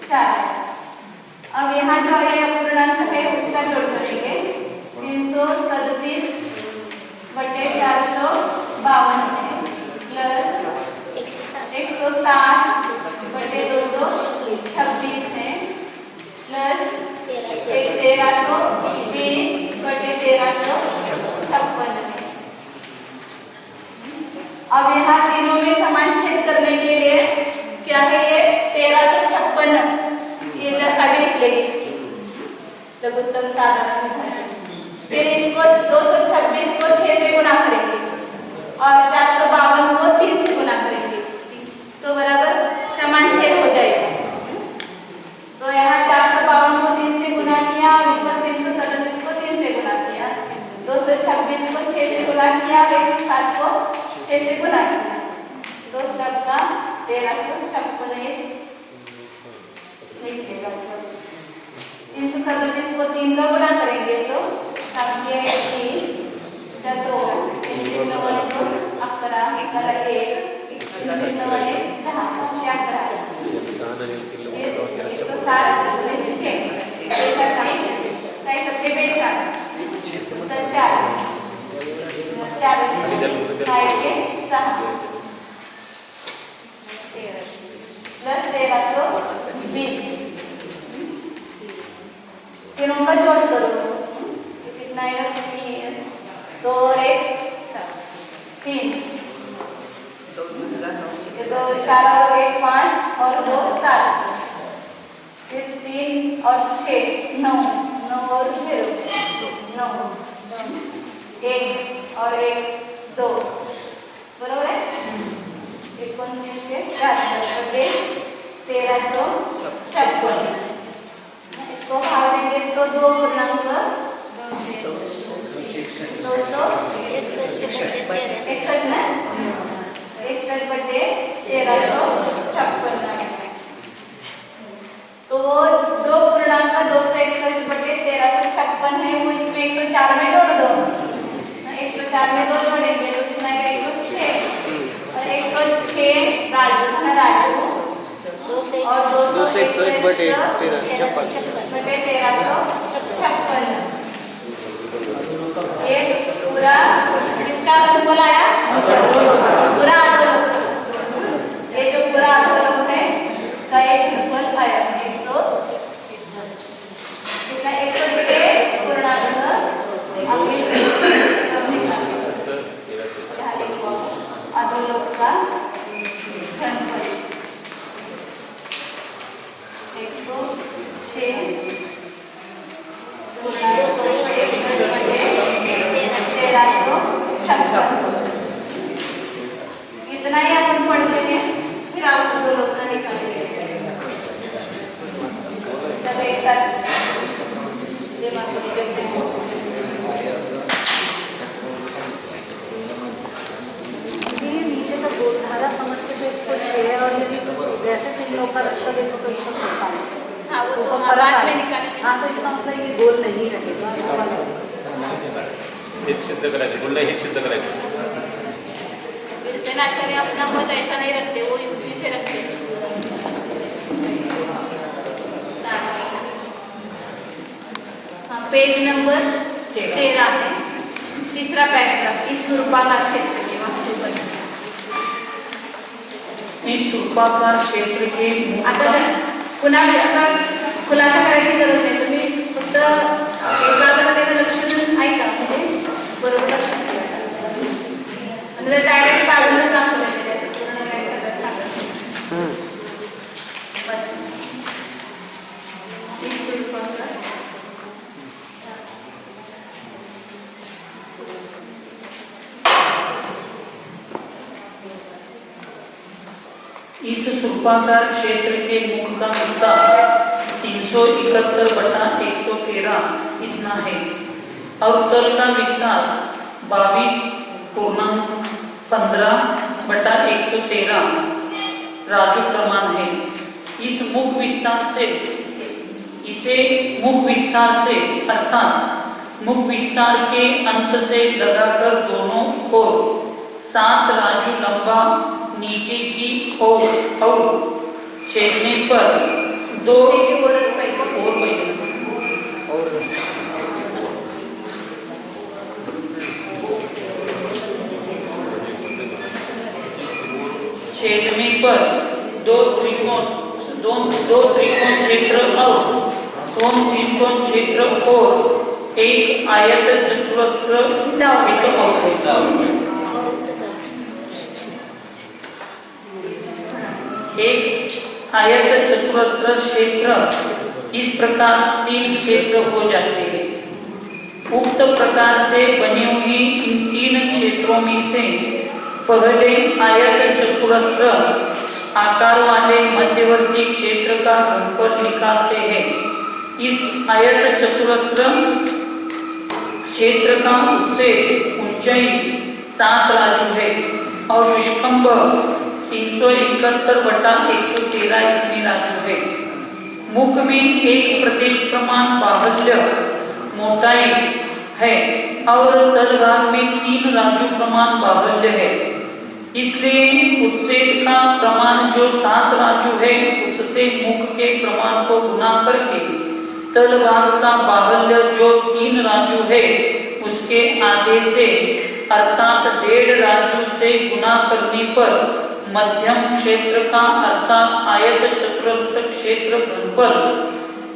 4। अब यहाँ जो है पूर्णांक है उसका जोड़ करेंगे। 337 बटे 452 है प्लस 160 बटे 226 है प्लस 1320 बटे 1356 है। अब यहाँ तीनों में समान छेद करने के लिए क्या है? ये 1356 ये दशा भी निकलेगी इसकी लघुत्तम साधारण विभाजन। फिर इसको 226 को 6 से गुना करेंगे और 452 को 3 से गुना करेंगे तो बराबर समान छेद हो जाएगा। तो यहाँ 452 को 3 से गुना किया और ऊपर 337 को 3 से गुना किया, 226 को 6 से गुना किया, 107 को 6 से गुना किया तो सबका 1356 निकलेगा। 337 को 3 का गुना करेंगे तो 30 2 3 वाले को 11 1 3 वाले 10 प्लस 1320 फिर उनका जोड़ करो कितना है? 2 और 1 3 2 4 और 1 5 और 2 7 फिर 3 और 6 9 9 और 0 9 1 और 1 2 बराबर है। 19 से 1356 इसको भाग देंगे तो 2 पूर्णांक 261 में 61 बटे 1356 तो 2 पूर्णांक 261 बटे 1356 है वो इसमें 104 में जोड़ दो। 104 में 2 जोड़ेंगे तो कितना आएगा? 106 और 106 राजू है राजू और 261 बटे 1356 ये पूरा किसका गुणनफल आया? पूरा आधोलोक। ये जो पूरा आधोलोक है इसका एक गुणनफल आया 100 कितना? 106 पूर्णांक आधोलोक का घनफल 106 इतना ही अपन पढ़ते हैं। फिर आप आधोलोक का निकालेंगे सब एक साथ दिमाग में जमते हैं। नीचे का गोलधारा समझ के तो 106 है और यदि वैसे 3 लोग का रक्षा देखो तो 147। हाँ वो तो फर्क में निकालने। हाँ तो इसका मतलब ये गोल नहीं रहेगा। हेच सिद्ध करायचे बोलणं हेच सिद्ध करायचं। आचार्य अपना मत ऐसा नहीं रखते, वो युक्ति से रखते हैं। हाँ पेज नंबर 13 है, तीसरा पैराग्राफ। इस रूपाकार क्षेत्र के इस रूपाकार क्षेत्र के आता पुन्हा आता खुलासा करायची गरज नाही, तुम्ही फक्त एकाग्रतेने लक्ष देऊन ऐका. इस सुपाकार क्षेत्र के मुख का विस्तार 371/113 इतना है और तल का विस्तार 22.15/113 राजू प्रमाण है। इस मुख विस्तार से अर्थात मुख विस्तार के अंत से लगाकर दोनों ओर 7 राजू लंबा नीचे की ओर और छेदने पर 2 और छेदने पर 2 त्रिकोण क्षेत्र और 2 त्रिकोण क्षेत्र और एक आयत चतुरस्र एक आयत चतुरस्र क्षेत्र इस प्रकार 3 क्षेत्र हो जाते हैं। उक्त प्रकार से बनी हुई इन 3 क्षेत्रों में से पहले आयत चतुरस्र आकार वाले मध्यवर्ती क्षेत्र का घनफल निकालते हैं। इस आयत चतुरस्र क्षेत्र का उत्सेद ऊंचाई 7 राजू है और विष्कंभ 371/113 इतनी राजू है। मुख में एक प्रदेश प्रमाण बाहुल्य मोटाई है और तलभाग में 3 राजू प्रमाण बाहुल्य है। इसलिए उत्सेद का प्रमाण जो 7 राजू है उससे मुख के प्रमाण को गुना करके तलभाग का बाहुल्य जो 3 राजू है उसके आधे से अर्थात 1.5 राजू से गुना करने पर मध्यम क्षेत्र का अर्थात आयत चतुरस्र क्षेत्र घनफल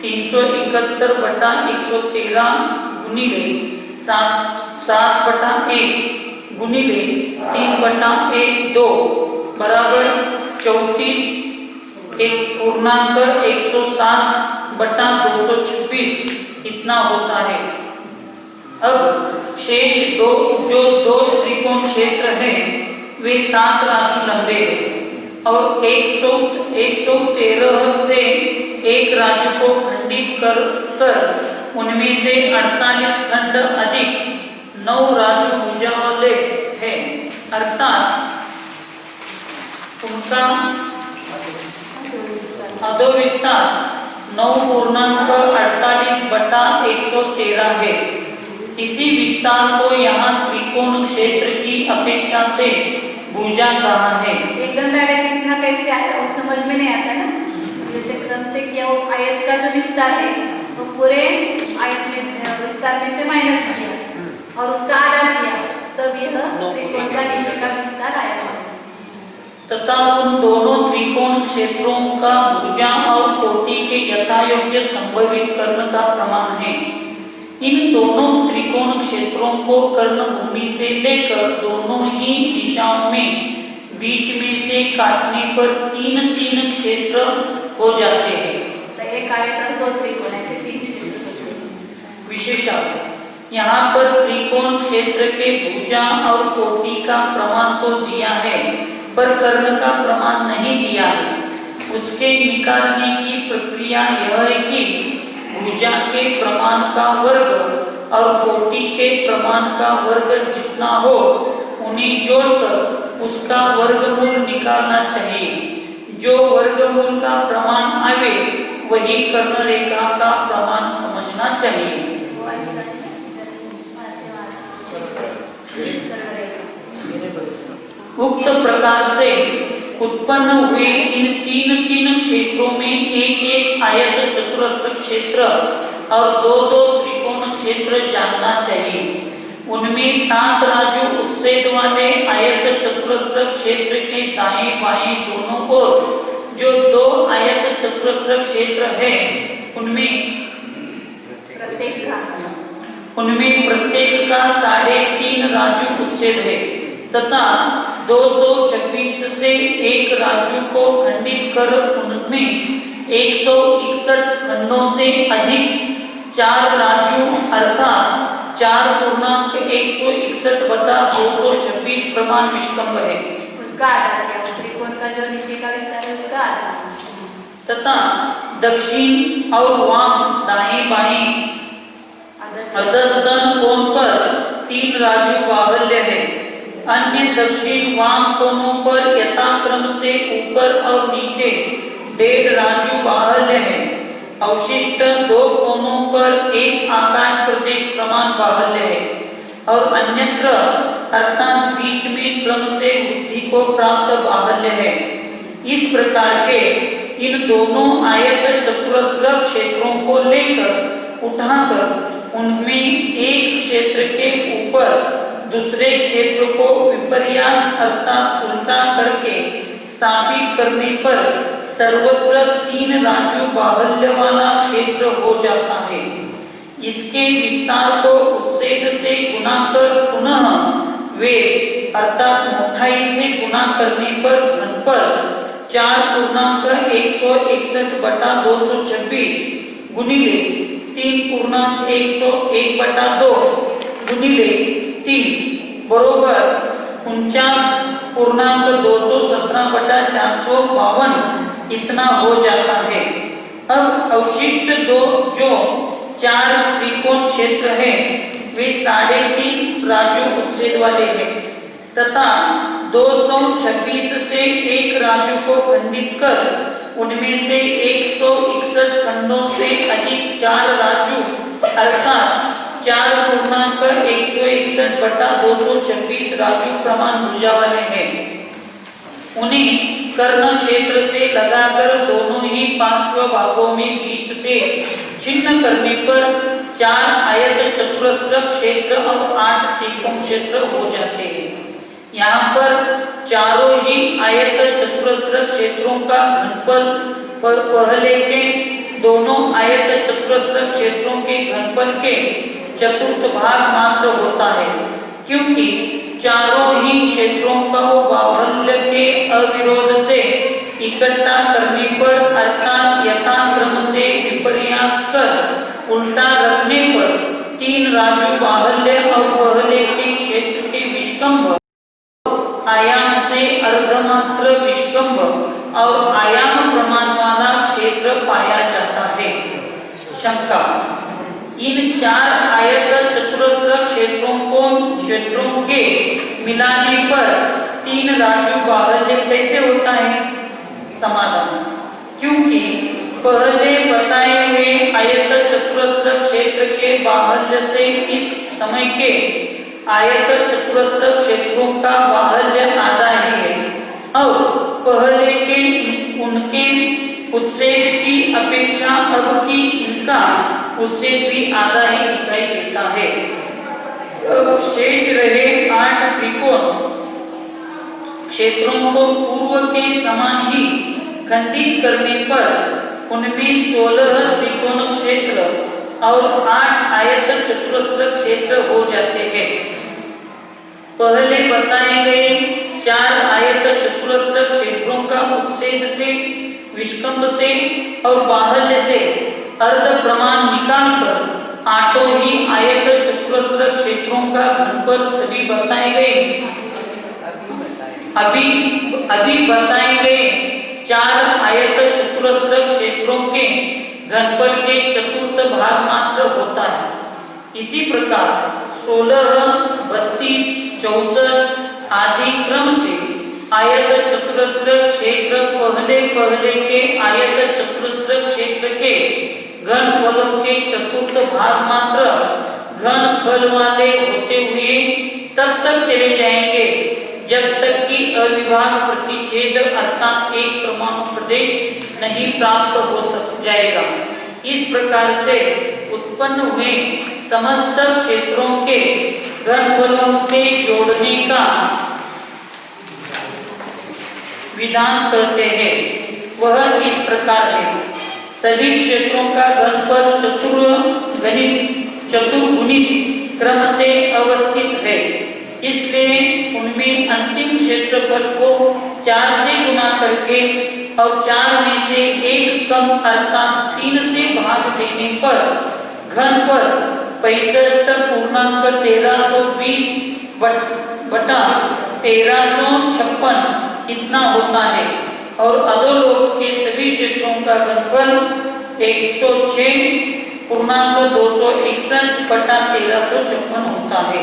371/113 गुणिले 7/1 गुणिले 3/1 बराबर 34.107/226 इतना होता है। अब शेष 2 त्रिकोण क्षेत्र हैं वे 7 राजू लंबे हैं और 113 से 1 राजू को खंडित कर उनमें से 48 खंड अधिक 9 राजू भुजा वाले हैं अर्थात उनका अधोविस्तार 9.48/113 है। इसी विस्तार को यहाँ त्रिकोण क्षेत्र की अपेक्षा से भुजा कहा है। एकदम डायरेक्ट इतना कैसे आया वो समझ में नहीं आता ना। जैसे क्रम से किया वो आयत का जो विस्तार है वो पूरे आयत में से विस्तार में से माइनस किया और उसका आधा किया तब यह त्रिकोण का नीचे का विस्तार आया तथा उन दोनों त्रिकोण क्षेत्रों का भुजा और कोटि के यथायोग्य संभवित कर्ण का प्रमाण है। इन दोनों त्रिकोण क्षेत्रों को कर्ण भूमि से लेकर दोनों ही दिशाओं में बीच में से काटने पर 3 क्षेत्र हो जाते हैं। तो एक आयत और 2 त्रिकोण ऐसे 3 क्षेत्र। विशेषण यहाँ पर त्रिकोण क्षेत्र के भुजा और कोटि का प्रमाण तो दिया है पर कर्ण का प्रमाण नहीं दिया है। उसके निकालने की प्रक्रिया यह है कि भुजा के प्रमाण का वर्ग और कोटि के प्रमाण का वर्ग जितना हो उन्हें जोड़कर उसका वर्गमूल निकालना चाहिए। जो वर्गमूल का प्रमाण आवे वही कर्ण रेखा का प्रमाण समझना चाहिए। उक्त प्रकार से उत्पन्न हुए इन 3 क्षेत्रों में एक आयत चतुरस्र क्षेत्र और 2 त्रिकोण क्षेत्र जानना चाहिए। उनमें 7 राजू उत्सेद वाले आयत चतुरस्र क्षेत्र के दाएं बाएं दोनों ओर जो 2 आयत चतुरस्र क्षेत्र है उनमें प्रत्येक का 3.5 राजू उत्सेद है तथा 226 से 1 राजू को खंडित कर उनमें 161 खंडों से अधिक 4 राजू अर्थात 4.161/226 प्रमाण विष्कंभ है। उसका आधार क्या त्रिकोण का जो नीचे का विस्तार है उसका आधा, तथा दक्षिण और वाम दाएं बाएं अधस्तन कोण पर 3 राजू बाहुल्य है। अन्य दक्षिण वाम कोणों पर यथाक्रम से ऊपर और नीचे 1.5 राजू बाहुल्य है। अवशिष्ट 2 कोणों पर 1 आकाश प्रदेश प्रमाण बाहुल्य है और अन्यत्र अर्थात बीच में क्रम से बुद्धि को प्राप्त बाहुल्य है। इस प्रकार के इन दोनों आयत चतुरस्र क्षेत्रों को लेकर उठाकर उनमें एक क्षेत्र के ऊपर दूसरे क्षेत्र को विपर्यास अर्थात उल्टा करके स्थापित करने पर सर्वत्र 3 राजू बाहुल्य वाला क्षेत्र हो जाता है। इसके विस्तार को उच्छेद से गुना कर पुनः वेग अर्थात मोटाई से गुना करने पर घनफल 4.161 बटा 226 गुणिले 3.101/2 गुणिले 3 बरोबर 49.217/452 इतना हो जाता है। अब अवशिष्ट दो जो 4 त्रिकोण क्षेत्र है वे 3.5 राजू उच्छेद वाले हैं तथा 226 से 1 राजू को खंडित कर उनमें से 161 खंडों से अधिक 4 राजू अर्थात 4.161/226 राजू प्रमाण भुजा वाले हैं। उन्हें कर्ण क्षेत्र से लगाकर दोनों ही पार्श्व भागों में बीच से छिन्न करने पर 4 आयत चतुरस्र क्षेत्र और 8 त्रिकोण क्षेत्र हो जाते हैं। यहाँ पर चारों ही आयत चतुरस्र क्षेत्रों का घनफल पहले के दोनों आयत चतुरस्र क्षेत्रों के घनफल के चतुर्थ भाग मात्र होता है, क्योंकि चारों ही क्षेत्रों का बाहुल्य के अविरोध से इकट्ठा करने पर अर्थात यथाक्रम से विपर्यास कर उल्टा रखने पर 3 राजू बाहुल्य और पहले के क्षेत्र के विष्कंभ आयाम से अर्धमात्र विष्कंभ और आयाम प्रमाण वाला क्षेत्र पाया जाता है। शंका: इन 4 आयत चतुरस्र क्षेत्रों के मिलाने पर 3 राजू बाहुल्य कैसे होता है? समाधान: क्योंकि पहले बताए हुए आयत चतुरस्र क्षेत्र के बाहुल्य से इस समय के आयत चतुरस्र क्षेत्रों का बाहुल्य आधा ही है और पहले के उनके उच्छेद की अपेक्षा अब की इनका उच्छेद भी आधा ही दिखाई देता है। शेष रहे 8 त्रिकोण क्षेत्रों को पूर्व के समान ही खंडित करने पर उनमें 16 त्रिकोण क्षेत्र और 8 आयत चतुरस्र क्षेत्र हो जाते हैं। पहले बताए गए 4 आयत चतुरस्र क्षेत्रों का उच्छेद से विष्कंभ से और बाहुल्य से अर्ध प्रमाण निकालकर 8 ही आयत चतुरस्र क्षेत्रों का घनफल सभी बताए गए अभी बताए गए 4 आयत चतुरस्र क्षेत्रों के घनफल के चतुर्थ भाग मात्र होता है। इसी प्रकार 16, 32, 64 आदि क्रम से आयत चतुरस्र क्षेत्र पहले के आयत चतुरस्र क्षेत्र के घनफलों के चतुर्थ भाग मात्र घनफल वाले होते हुए तब तक चले जाएंगे जब तक कि अविभाग प्रतिच्छेद अर्थात एक परमाणु प्रदेश नहीं प्राप्त हो जाएगा। इस प्रकार से उत्पन्न हुए समस्त क्षेत्रों के घनफलों के जोड़ने का विधान करते हैं। वह इस प्रकार है: सभी क्षेत्रों का घनफल चतुर्गुणित क्रम से अवस्थित है, इसलिए उनमें अंतिम क्षेत्रफल को 4 से गुना करके और 4 में से 1 कम अर्थात 3 से भाग देने पर घनफल 65.1320/1356 कितना होता है और अधोलोक के सभी क्षेत्रों का घनफल 106.261/1356 होता है।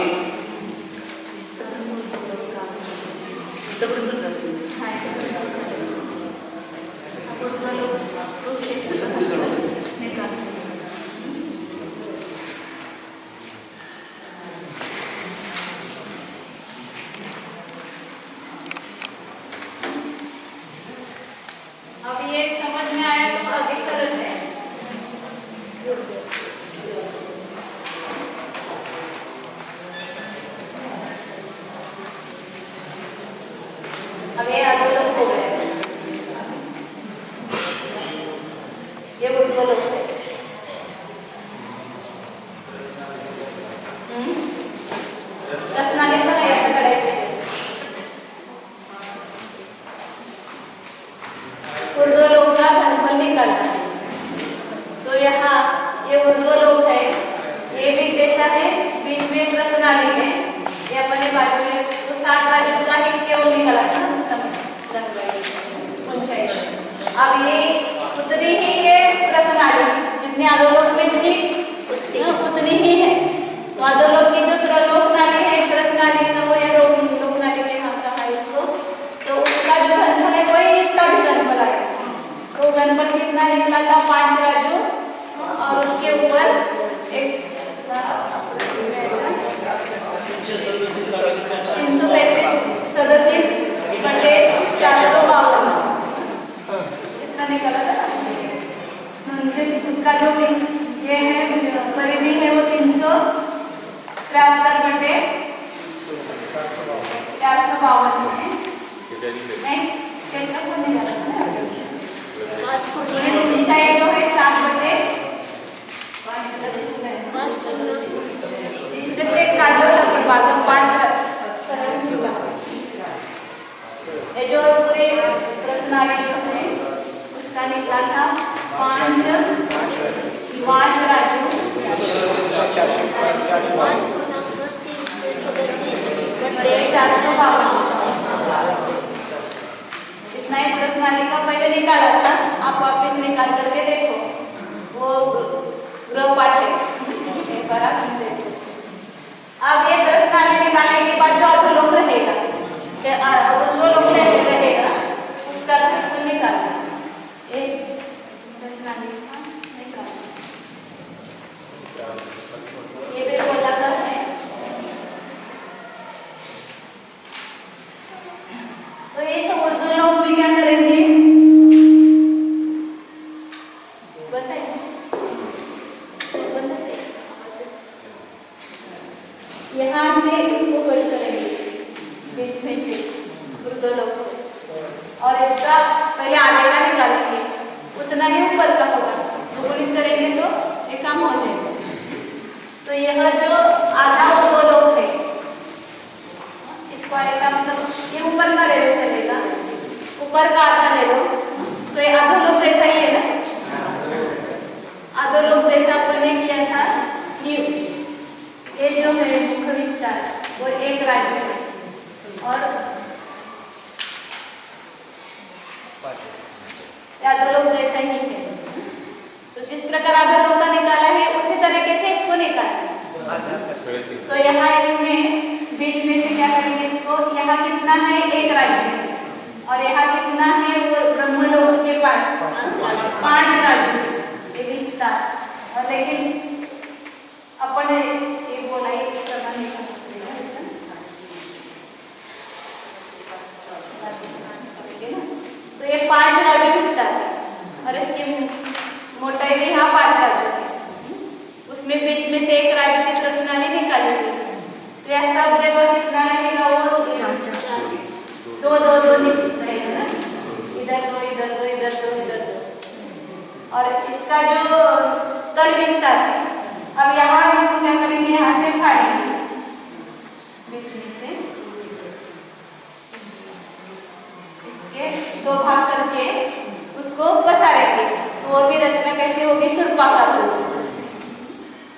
अब ये समझ में आया तो आगे सरल है। अब ये अधोलोक हो गया, ये ऊर्ध्वलोक है। रसनाली का याचं काढायचं ऊर्ध्वलोक का घनफल निकालना है। तो यहाँ ये ऊर्ध्वलोक है, ये भी कैसा है, बीच में एक रसनाली है, ये अपने बाजू में तो 60 बाजू का ही केवल निकाला था उस समय ऊंचाई। अब ये उतनी ही है रसनाली जितनी अधोलोक में थी उतनी ही है। तो अधोलोक की जो त्रलोक नाली है, रसनाली का वो है लोक नाली में हम कहा इसको, तो उसका जो घनफल है वही इसका भी घनफल आएगा। तो घनफल कितना निकला था 5 राजू और उसके ऊपर एक 337/452 इतना निकला था। उसका जो ये है परिधि है वो 373/452 है। नहीं क्षेत्रफल नहीं जाता ना, ऊंचाई जो है 60/5 काढो तर भाग 5 ये जो पूरे रसनाली जो है उसका निकला था 5 राजू 452 इतना ही रसनाली का पहले निकाला था। आप वापस निकाल करके देखो, वो गृहपाठ है। अब ये रसनाली निकालने के बाद जो अधोलोक रहेगा, अधोलोक रहेगा उसका घनफल निकालना। एक रसनाली का निकालना, ये भी गोलाकार है। तो ये सब ऊर्ध्वलोक में क्या करेंगे बताइए। यहाँ से इसको कट करेंगे बीच में से ऊर्ध्वलोक और इसका पहले आगे का निकालेंगे, उतना ही ऊपर का होगा। गुणित करेंगे तो ये कम हो जाएगा। तो यह जो आधा ऊर्ध्वलोक है इसको ऐसा मतलब ये ऊपर का ले लो चलेगा, ऊपर का आधा ले लो तो ये अधोलोक जैसा ही है ना। अधोलोक जैसा अपन ने किया था कि ये जो है मुख्य विस्तार वो 1 राज्य है और अधोलोक जैसा ही है। तो जिस प्रकार अधोलोक का निकाला है उसी तरीके से इसको निकालना है। तो यहाँ इसमें बीच में से क्या करेंगे, इसको यहाँ कितना है 1 राज्य है और यहाँ कितना है वो ब्रह्मलोक के पास 5 राज्य है ये विस्तार। और लेकिन अपन ये बोला ये करना नहीं करना। तो ये 5 राज्य विस्तार है और इसकी मोटाई भी यहाँ 5 राज्य है। उसमें बीच में से 1 राज्य की रसनाली निकाली हुई। तो यह सब जगह कितना रहेगा वो 2 रहेगा ना, इधर 2 इधर 2 इधर 2 इधर 2। और इसका जो तल विस्तार है, अब यहाँ इसको क्या करेंगे, यहाँ से फाड़ेंगे बीच में से, इसके 2 भाग करके उसको पसारेंगे। तो वो भी रचना कैसे होगी, सुरपाकार होगी।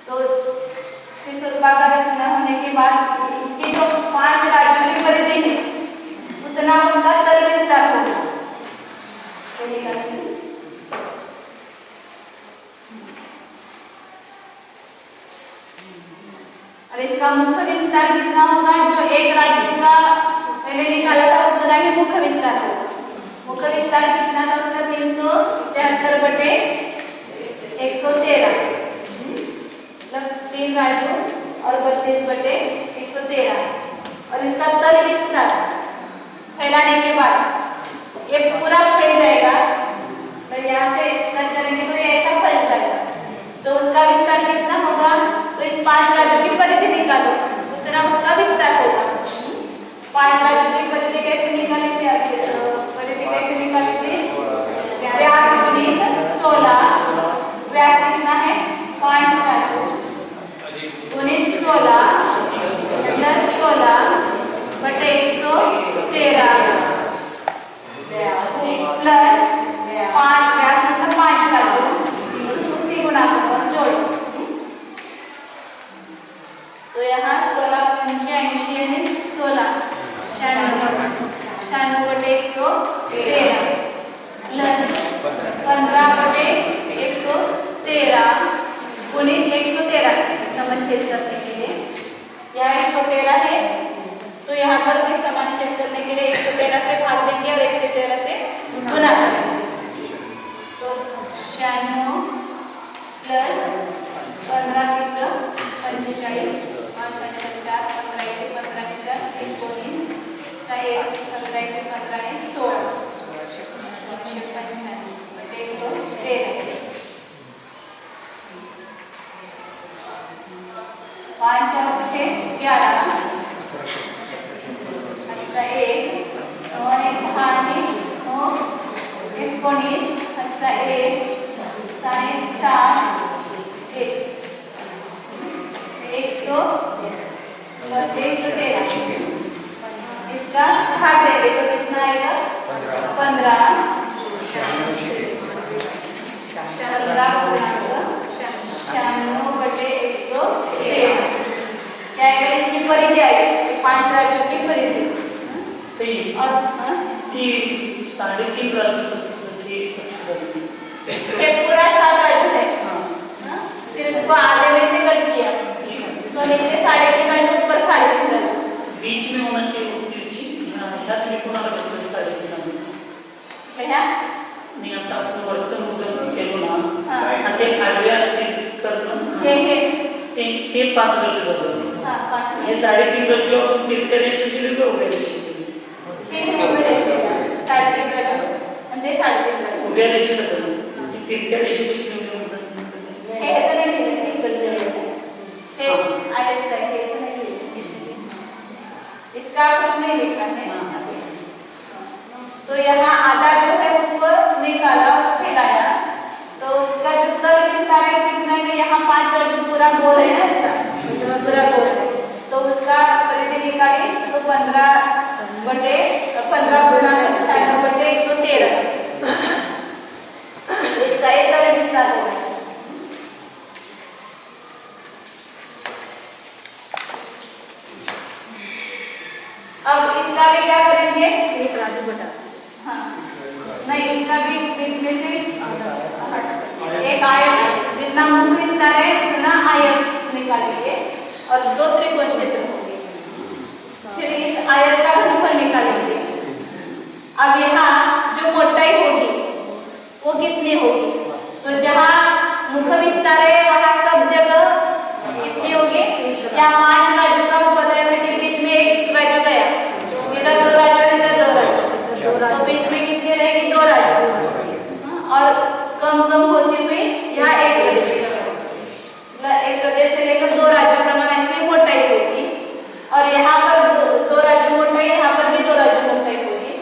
तो इसकी सुरपाकार रचना होने के बाद इसकी जो 5 राज्यों की परिधि है उतना उसका तल विस्तार होगा। तो निकालेंगे और इसका मुख्य विस्तार कितना होगा? जो एक राज्य का मैंने निकाला था उतना ही मुख्य विस्तार होगा। मुख्य विस्तार कितना था उसका? 373 बटे 113, मतलब 3 राज्यों और 32 बटे 113। और इसका तल विस्तार फैलाने के बाद ये पूरा फैल जाएगा, तो यहाँ से कट करेंगे तो ये ऐसा फैल जाएगा। तो उसका विस्तार कितना होगा? तो इस 5 राज्यों की परिधि निकालो, उतना उसका विस्तार होगा। 5 राज्यों की परिधि कैसे निकालेंगे? परिधि कैसे निकालेंगे? व्यास गुणित 16, व्यास कितना है? 5 राज्यों गुणित 16 प्लस 16 बटे 113 प्लस 5, व्यास मतलब 5 राज्यों, उसको 3 गुना करो और जोड़ो। तो यहाँ 16 85 यानी 16 96 बटे 113 प्लस 15 बटे 113 गुणित 113 समाच्छेद करने के लिए यहाँ 113 है, तो यहाँ पर भी समाच्छेद करने के लिए 113 से भाग देंगे और 113 से गुना करेंगे। तो 96 प्लस 15 कितना 45, 5 5 4 15 1 15 4 19 1 15 1 15 16 113 5 6 11 अच्छा 1 9 1 19 19 अच्छा 1 7 113 इसका भाग देंगे तो कितना आएगा? 15 बटे 113 क्या आएगा? इसकी परिधि आएगी 5 राज्यों की परिधि। और 3.5 राज्यों ये पूरा 7 राज्य है, फिर इसको आधे में से कट किया तो नीचे 3.5 राज्य, ऊपर 3.5 राज्य। बीच में होना चाहिए तिरछी, ह्या त्रिकोणाला बसवली 3.5 नाही आता आपण वरचं मुद्रण केलो ना आणि ते आडव्या करणं ते 5 रज्जू झालं। हे 3.5 रज्जू आपण तिरक्या रेषेत दिली का उभ्या रेषेत दिली? उभ्या रेषेत 3.5 राज्य आणि ते 3.5 राज्य उभ्या रेषेत झालं, ती तिरक्या रेषेत कशी निवडून हे तर नाही दिलं, हे इकडचं आहे, हे आयतचं आहे, हे नाही दिलं, इसका कुछ नहीं लिखा है। तो यहाँ आधा जो है उसको निकाला फैलाया, तो उसका जो तल विस्तार है कितना है? यहाँ 5 राज्य पूरा गोल है ना, ऐसा पूरा गोल है, तो उसका परिधि निकाली तो 15 बटे 15 गुना 96 बटे 113 इसका एक तल विस्तार होगा। अब इसका भी क्या करेंगे? एक राज्य बटा, हाँ नहीं, इसका भी बीच में से एक आयत, जितना मुख्य विस्तार है उतना आयत निकालेंगे और 2 त्रिकोण क्षेत्र होंगे, फिर इस आयत का घनफल निकालेंगे। अब यहाँ जो मोटाई होगी वो कितनी होगी? तो जहाँ मुख्य विस्तार है वहाँ सब जगह कितनी होगी? या 5 राज्यों का बताया था कि बीच में एक राज्य गया, इधर 2 राज्य और इधर 2 राज्य, तो बीच में कितनी रहेगी? 2 राज्य, और कम कम होती हुई यहाँ एक प्रदेश से लेकर 2 राज्यों प्रमाण ऐसे मोटाई होगी, और यहाँ पर 2 राज्य मोटाई, यहाँ पर भी 2 राज्य मोटाई होगी।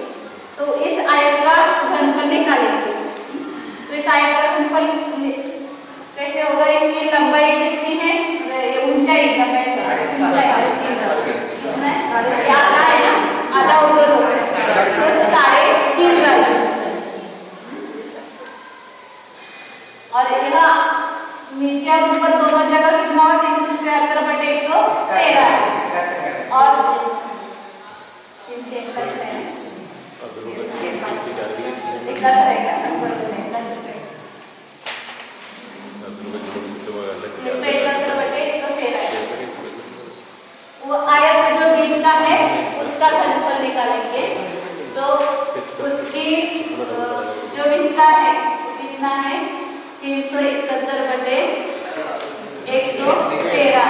तो इस आयत का घनफल निकालेंगे। तो इस आयत का घनफल कैसे होगा? इसकी लंबाई कितनी है? ऊंचाई आधा है ना, आधा ऊपर होगा तो 3.5 राज्य, और यहाँ नीचे और ऊपर दोनों जगह कितना हो? 373 बटे 113 और 371 एकदा करायला एकत्र बटे 113 वो आयत जो बीच का है उसका घनफल निकालेंगे तो उसकी जो विस्तार है वो कितना है 371 बटे 113।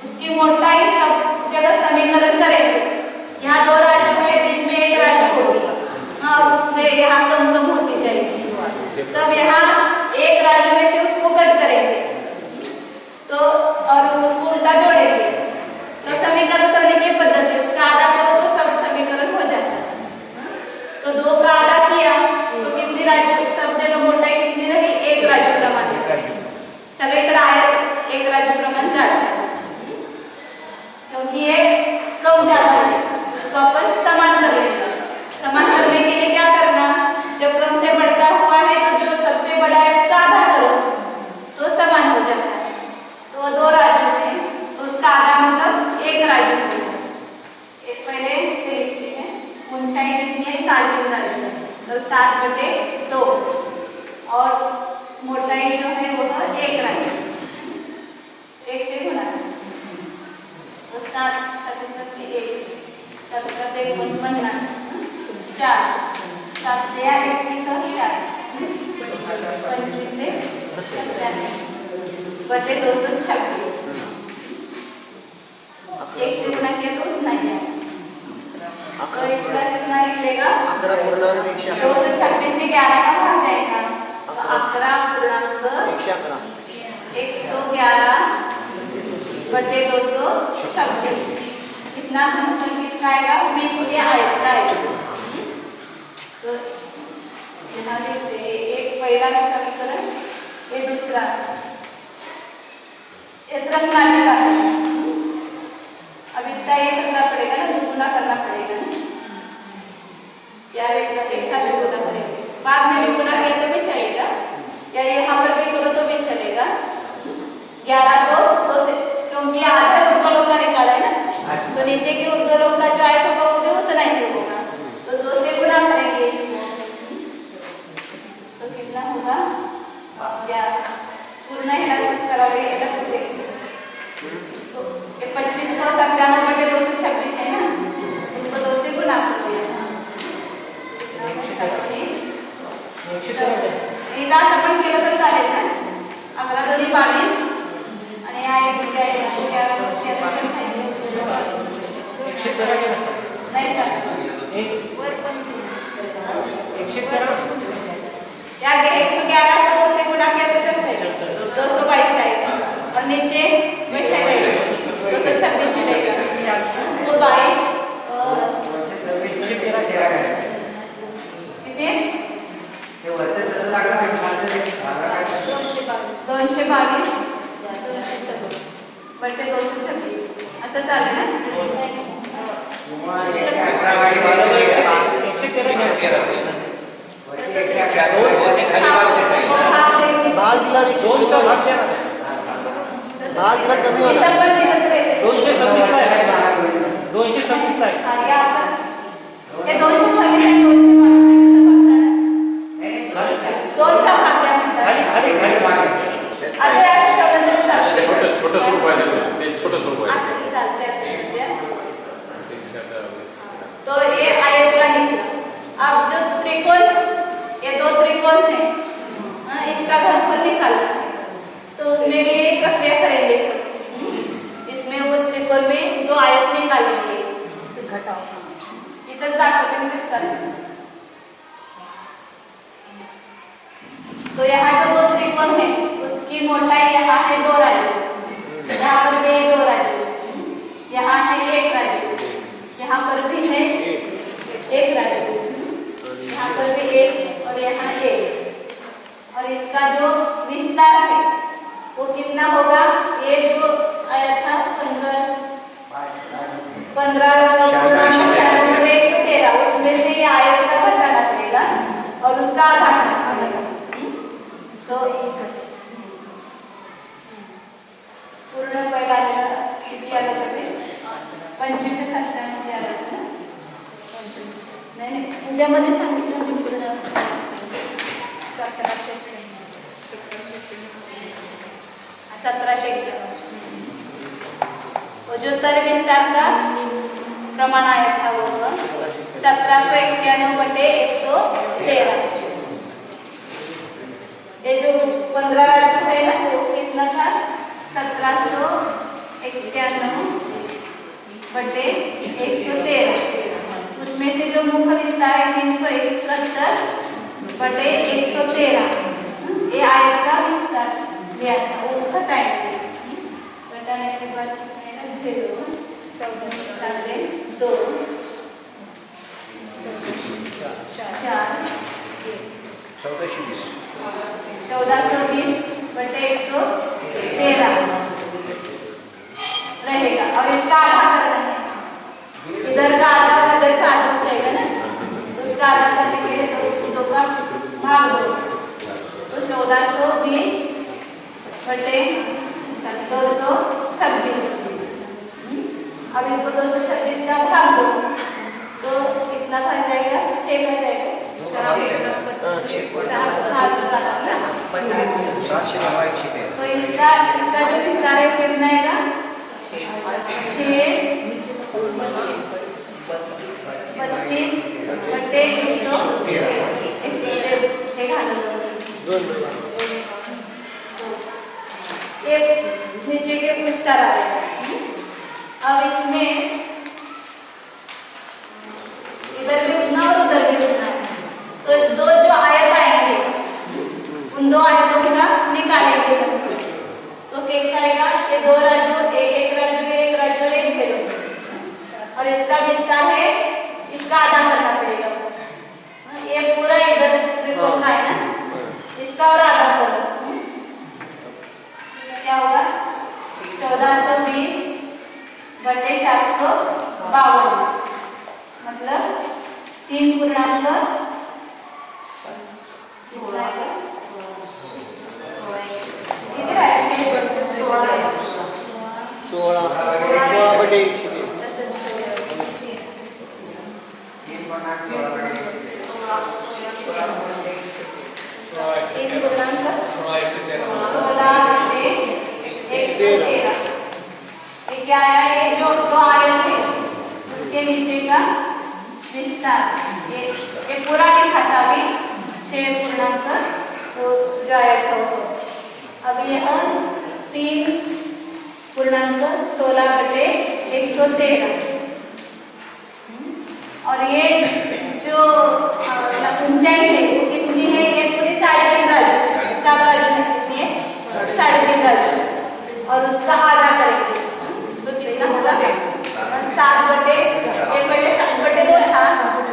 उसकी मोटाई सब जगह समीकरण करेंगे। यहाँ 2 राजू है, बीच में 1 राजू होगी, हाँ उससे यहाँ कम कम होती जाएगी। तब यहाँ 1 राजू में से उसको कट करेंगे तो और उसको उल्टा जोड़ेंगे तो समीकरण करने की पद्धति उसका आधा करो तो सब समीकरण हो जाता है। तो 2 का आधा किया तो कितनी राजू, सब जगह मोटाई कितनी रही 1 राजू प्रमाण, सगळीकडे आयत 1 राजू प्रमाण जाड झालं क्योंकि ये कम ज्यादा है उसको अपन समान कर लेंगे। समान करने के लिए क्या करना, जब क्रम से बढ़ता हुआ है तो जो सबसे बड़ा है उसका आधा करो तो समान हो जाता है। तो 2 राजू है तो उसका आधा मतलब 1 राजू है। एक पहले लिखते हैं, ऊंचाई कितनी है 3.5 राजू तो 7 बटे 2 और मोटाई जो है वो 1 राजू 1 से गुणा तो 7 7 7 1 7 7 1 50 4 7 या 21 और 4 25 से 27 बचे 226। 1 से गुणा किया तो उतना ही है तो इसका कितना निकलेगा 226 से 11 का भाग जाएगा तो 11.111 बटे 226 कितना घनफल किसका आएगा, बीच में आयत का आएगा। तो यहाँ देखते हैं एक पहला समीकरण ये दूसरा त्रसनाली का है। अब इसका ये करना पड़ेगा ना, दुगुना करना पड़ेगा ना, या एक साथ गुना करेंगे, बाद में भी गुना किया तो भी चलेगा या यहाँ पर भी करो तो भी चलेगा। 11 को 2 से क्योंकि आधा ऊर्ध्वलोक का निकाला है ना तो नीचे की ऊर्ध्वलोक का जो आयत होगा वो भी उतना ही होगा तो 2 से गुणा करेंगे इसको तो कितना होगा पूर्ण करावे 2597 बटे 226 है ना, इसको 2 से गुणा कर दिया तास आपण केलं तर चालेल ना। 11 2 22 आणि या एक नहीं चालेल या 111 को 2 से गुणा किया तो चलता है 222 आएगा और नीचे वैसे रहेगा 226 ही रहेगा तो 22 कितने 222 बटे 226 असं चालेल ना। भाग दिला भाग दिला कमी होणार 226 आहे हे 226 आणि 222 दोनचा भाग द्या छोटं स्वरूप आहे ते छोटं स्वरूप आहे असं चालतंय सध्या। तो ये आयत का निकला। अब जो त्रिकोण ये 2 त्रिकोण है इसका घनफल निकालना है तो उसमें भी एक प्रक्रिया करेंगे इसमें वो त्रिकोण में 2 आयत निकालेंगे घटाओ इधर दाखवते मुझे चालेल। तो यहाँ जो 2 त्रिकोण है उसकी मोटाई यहाँ है 2 राजू, यहाँ पर भी 2 राजू, यहाँ है 1 राजू, यहाँ पर भी है 1 राजू, यहाँ पर भी 1 और यहाँ 1 और इसका जो विस्तार है वो कितना होगा, ये जो आया था 15 उसमें से ये आयत का घटाना पड़ेगा और उसका आधा करना तो पूर्ण पहिला किती आलं होते 2597 आलं होतं नाही नाही ह्याच्यामध्ये सांगितलं मी पूर्ण 1791 वो जो तल विस्तार का प्रमाण आया था वो 1791/113। ये जो 15 जो है ना वो कितना था 1791/113। उसमें से जो मुख्य विस्तार है 371/113 ये आयत का विस्तार लिया था वो घटाए घटाने के बाद कितने ना 0 14 2 4 1420/113 रहेगा और इसका आधा करना है इधर का आधा इधर का आधा हो जाएगा ना तो उसका आधा करने के लिए दो का भाग दो तो 1420/226। अब इसको 226 का भाग दो तो कितना बन जाएगा 6 बन जाएगा 7 तो इसका जो विस्तार है कितना आएगा 632/113 नीचे के विस्तार आ रहे हैं। अब इसमें इधर भी उतना और उधर भी उतना है तो दो जो आयत आएंगे उन दो आयतों का निकालेंगे तो कैसा आएगा ये दो राज्यों एक राज्य और इसका विस्तार है इसका आधा करना पड़ेगा ये पूरा इधर त्रिकोण का है ना इसका और आधा करो क्या होगा 1420/452 मतलब 3 क्या आया ये जो दो आयत है उसके नीचे का विस्तार ये पूरा लिखा था अभी 6 तो जो आयत था अब यह 3.16/113 और ये जो ऊंचाई है वो कितनी है ये पूरी 3.5 राजू 7 राजू में कितनी है 3.5 राजू और उसका आधा करेंगे तो कितना होगा 7/4 ये पहले 7/2 था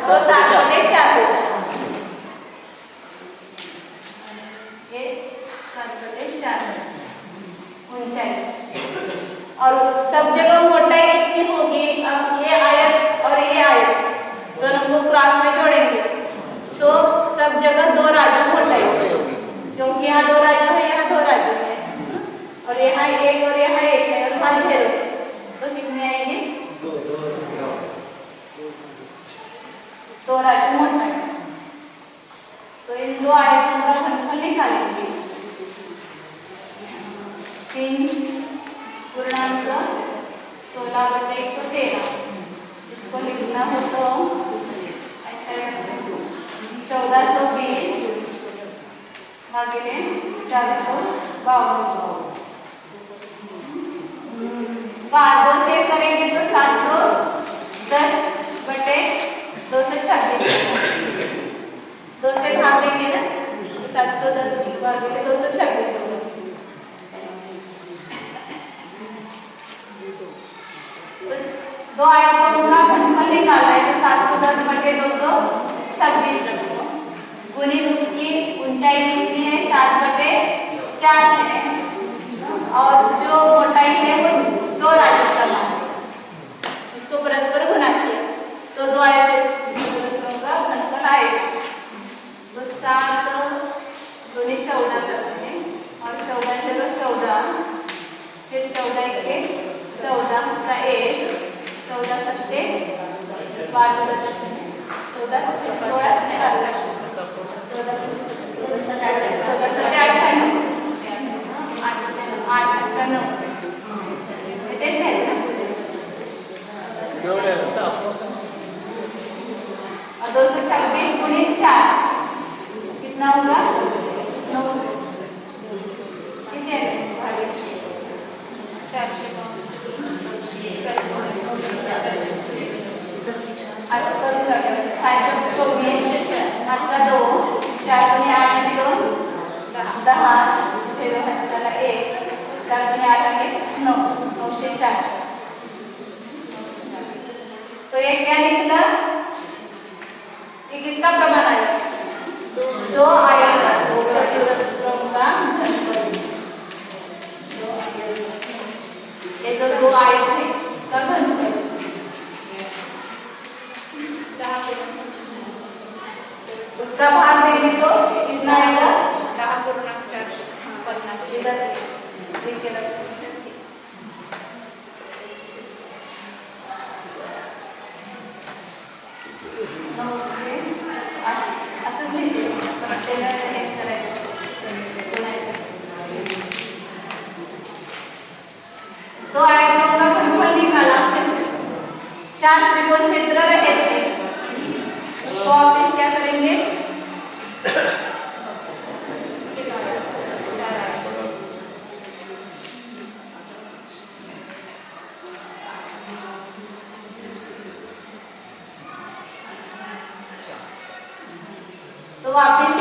तो 7/4 होगा ये 7/4 ऊंचाई और सब जगह मोटाई कितनी होगी अब ये आयत और ये आयत दोनों को क्रॉस में जोड़ेंगे तो सब जगह 2 राजू मोटाई होगी क्योंकि यहाँ 2 राजू है यहाँ 2 राजू है और यहाँ 1 और यहाँ 1 है और वहाँ 0 तो कितने आएंगे 2 राजू मोटाई तो इन दो आयतों का घनफल निकालेंगे 3.16/113 इसको लिखना हो तो ऐसा 1420/452 इसका आधा सेव करेंगे तो 710/226 2 से भाग देंगे ना 710/226 होगा दो आयतों का घनफल निकालना है तो 710/226 रखो गुणित उसकी ऊंचाई कितनी है 7/4 है और जो मोटाई है वो 2 राजू का मान इसको परस्पर गुणा किया तो 2 आयतों का घनफल आएगा तो 7 गुणित 14 करते हैं और 14 0 14 फिर 14 के 14 1 14 7 12 14 16 17 एवढे आहे ना? 226 गुणित 4 कितना होगा 9 कितने भागे 904 तो ये क्या निकला ये किसका प्रमाण आया दो आयत का चतुरस्रों का ये तो दो आयत है इसका घनफल उसका भाग देंगे तो कितना आएगा 10.450 इधर लिख के रखो तो आयतों का घनफल निकाला चार त्रिकोण क्षेत्र रहे थे तो आप इस क्या करेंगे तो वापिस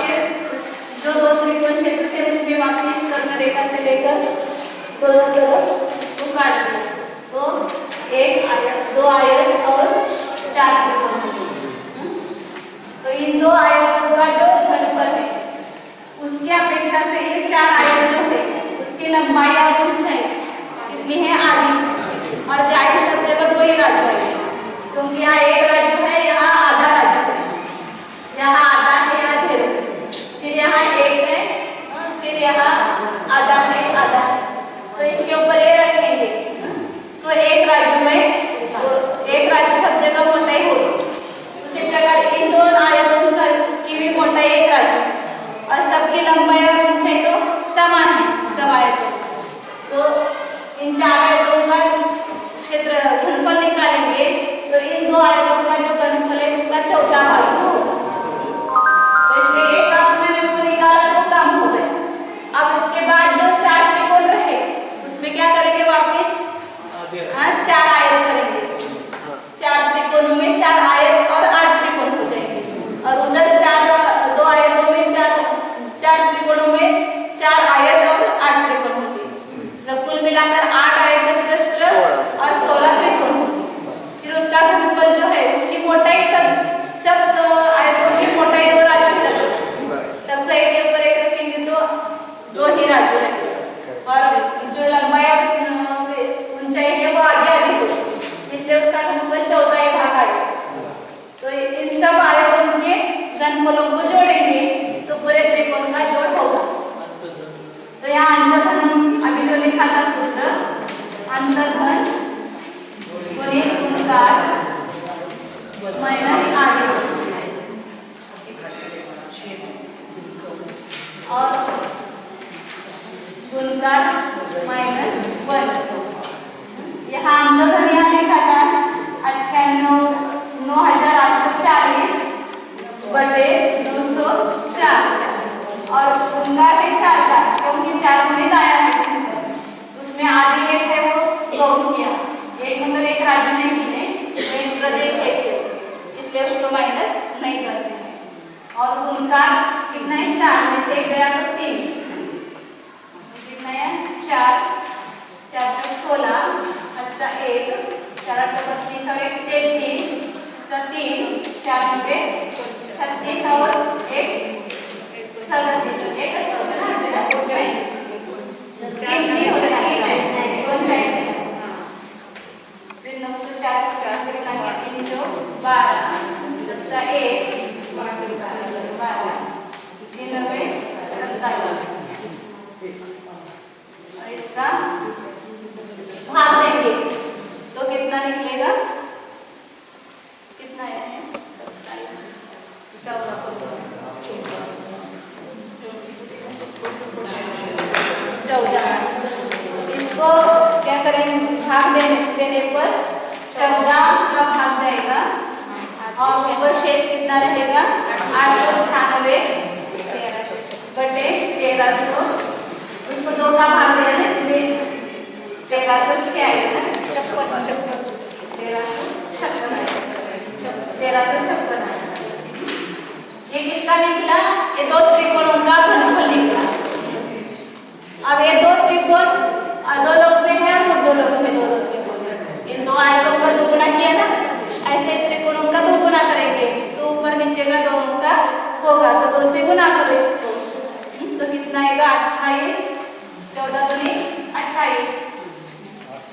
जो दो त्रिकोण क्षेत्र थे उसमें वापिस कर्ण रेखा से लेकर दोनों तरफ इसको काट दिया तो एक आयत दो आयत और चार त्रिकोण तो इन दो आयतों का जो घनफल है उसकी अपेक्षा से ये चार आयत जो है उसकी लंबाई और ऊंचाई कितनी है आधी और जाड़ी सब जगह दो ही राजू है क्योंकि यहाँ एक राजू है यहाँ आधा राजू है यहाँ आधा है यहाँ जीरो फिर यहाँ एक है फिर यहाँ आधा है आधा है तो इसके ऊपर ये रखेंगे तो एक राजू में तो एक राजू सब जगह मोटाई होगी उसी प्रकार इन दो आयतों की भी मोटाई एक राजू और सबकी लंबाई और ऊंचाई तो समान है सब आयतों तो इन चार आयतों का क्षेत्र घनफल निकालेंगे तो इन दो आयतों का जो घनफल है उसका चौथा भाग होगा तो इसलिए एक काम मैंने वो निकाला दो काम हो गए अब इसके बाद जो चार त्रिकोण रहे उसमें क्या करेंगे वापस चार आयत करेंगे चार त्रिकोणों में चार आयत और 8 त्रिकोण हो जाएंगे और उधर दो आयतों में चार त्रिकोणों में 4 आयत और 8 त्रिकोण होंगे तो कुल मिलाकर 8 आयत चतुरस्र और 16 त्रिकोण फिर उसका घनफल जो है उसकी मोटाई सब आयतों की मोटाई दो राजू ही रखेंगे सबको एक के ऊपर एक रखेंगे तो दो ही राजू रहेंगे और जो लंबाई और ऊंचाई है वो आगे आगे होगी इसलिए उसका घनफल चौथा ही भाग आएगा तो इन सब आयतों के घनफलों को जोड़ेंगे तो पूरे त्रिकोण का जोड़ होगा तो यहाँ अंतर्घन अभी जो लिखा था सूत्र अंतर्घन गुणित गुणकार माइनस आगे और गुणकार माइनस 1 यहाँ अंतर्घन यहाँ लिखा था 98,940 बटे 204 और गुणकार है 4 का क्योंकि 4 गुणित आया है उसमें आधी एक है वो बहु किया एक मतलब एक राजू नहीं है एक प्रदेश है इसलिए उसको माइनस नहीं करते हैं और गुणकार कितना है 4 में से एक गया तो 3 कितना है 4 4 16 अच्छा 1 4 32 और 1 33 3 4 पे 36 और 1 37 एक फिर 904 मिलाएंगे 3 जो 12 सबसे 1 12 और इसका भाग देंगे तो कितना निकलेगा कितना है 27 896 बटे 1300, उसको 2 का भाग दिया ना इसलिए 1306 आएगा ना, 1356 आएगा। ये किसका निकला? ये दो त्रिकोणों का घनफल निकला। अब ये दो त्रिकोण अधोलोक में है और ऊर्ध्वलोक में, दो त्रिकोण, इन दो आयतों का दो गुना किया ना, ऐसे त्रिकोणों का दो गुना करेंगे तो ऊपर नीचे का दोनों का होगा, तो 2 से गुना करो इसको, तो कितना आएगा? 28, 14 दूनी 28,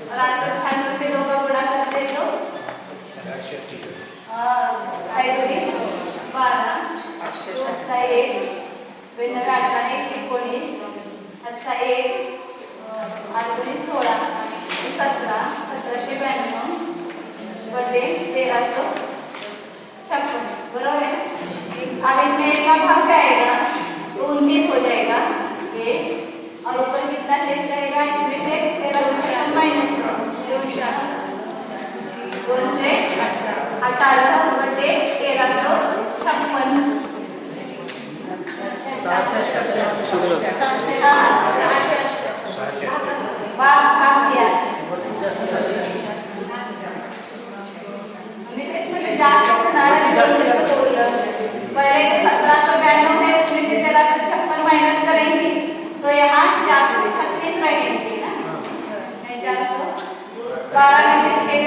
और 896 से 2 का गुणा करते तो 6 दूनी 12, 1, 19, 8 दूनी 16, 17, 1792 बटे 1356, बराबर है। अब इसमें एक का भाग जाएगा तो 29 हो जाएगा ये, और ऊपर कितना शेष रहेगा? इसमें से 13 माइनस 2 से 18 बटे 1356, भाग दिया पहले 1792 है, उसमें से 1356 माइनस करेंगे तो यहाँ 436 रहेंगे ना, 412 में से 6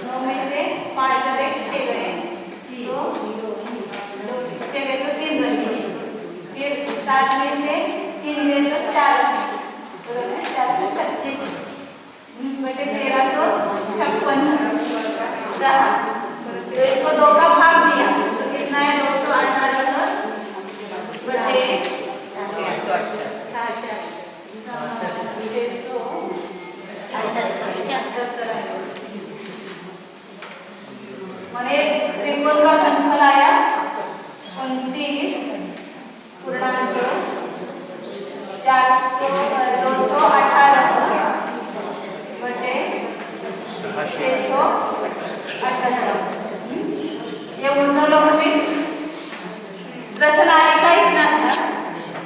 9 में से 5 और 1 6 गए तो 6 गए तो 3 बचे, फिर 60 में से 3 गए तो 4 436 बटे 1356 रहा। तो इसको 2 का भाग दिया तो कितना है? 218 बटे 678 मैंने त्रिकोण का घनफल आया 29 पूर्णांक 218 बटे 678। ये ऊर्ध्वलोक में प्रश्न आने का इतना था,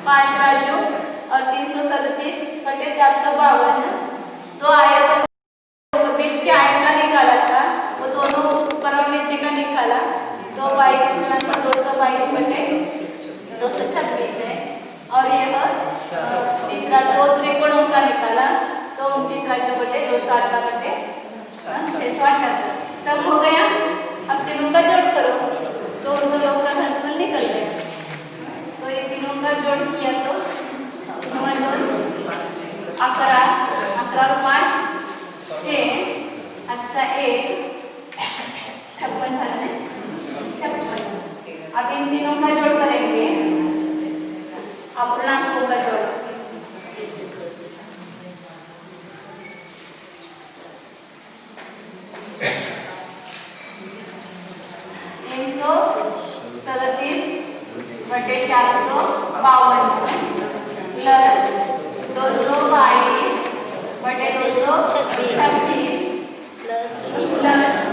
5 राजू और 337 बटे 452, तो आयतों के बीच के आयत का निकाला था, वो दोनों ऊपर और नीचे का निकाला तो 222 बटे 226 है, और यह तीसरा 2 त्रिकोणों का निकाला तो 29 राजू बटे 218 बटे 678, सब हो गया। अब तीनों का जोड़ करो तो ऊर्ध्वलोक का घनफल निकल गया, तो ये तीनों का जोड़ किया तो 11 और 5 6 अच्छा 1 56 झाले 56। अब इन तीनों का जोड़ करेंगे, अपूर्णांकों का जोड़, बटे 452 प्लस 222 बटे 226 प्लस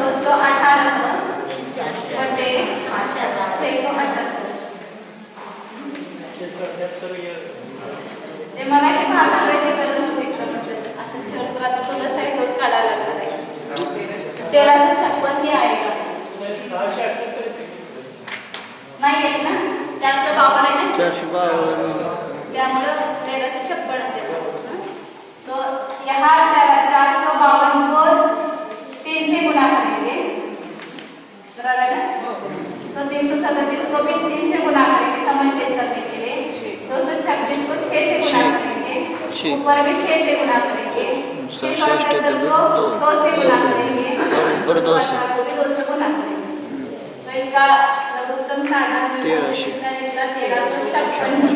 218 बटे 678। ते मगाशी भाग घालवायची गरज होती, असं ठेवून आता तुला साईडच काढायला लागणार आहे। 1356 ही आएगा नाही येत ना, 452 आहे ना, 452 त्यामुळे 1356 येतो। तो यहाँ 452 को 3 से गुना करेंगे, बराबर है ना, तो 337 को भी 3 से गुना करेंगे समाच्छेद करने के लिए, 226 को 6 से गुना करेंगे, ऊपर भी 6 से गुना करेंगे, 678 को 2 से गुना करेंगे, ऊपर 2 से गुना करेंगे। तो इसका लघुत्तम साधारण कितना निकला? 1356।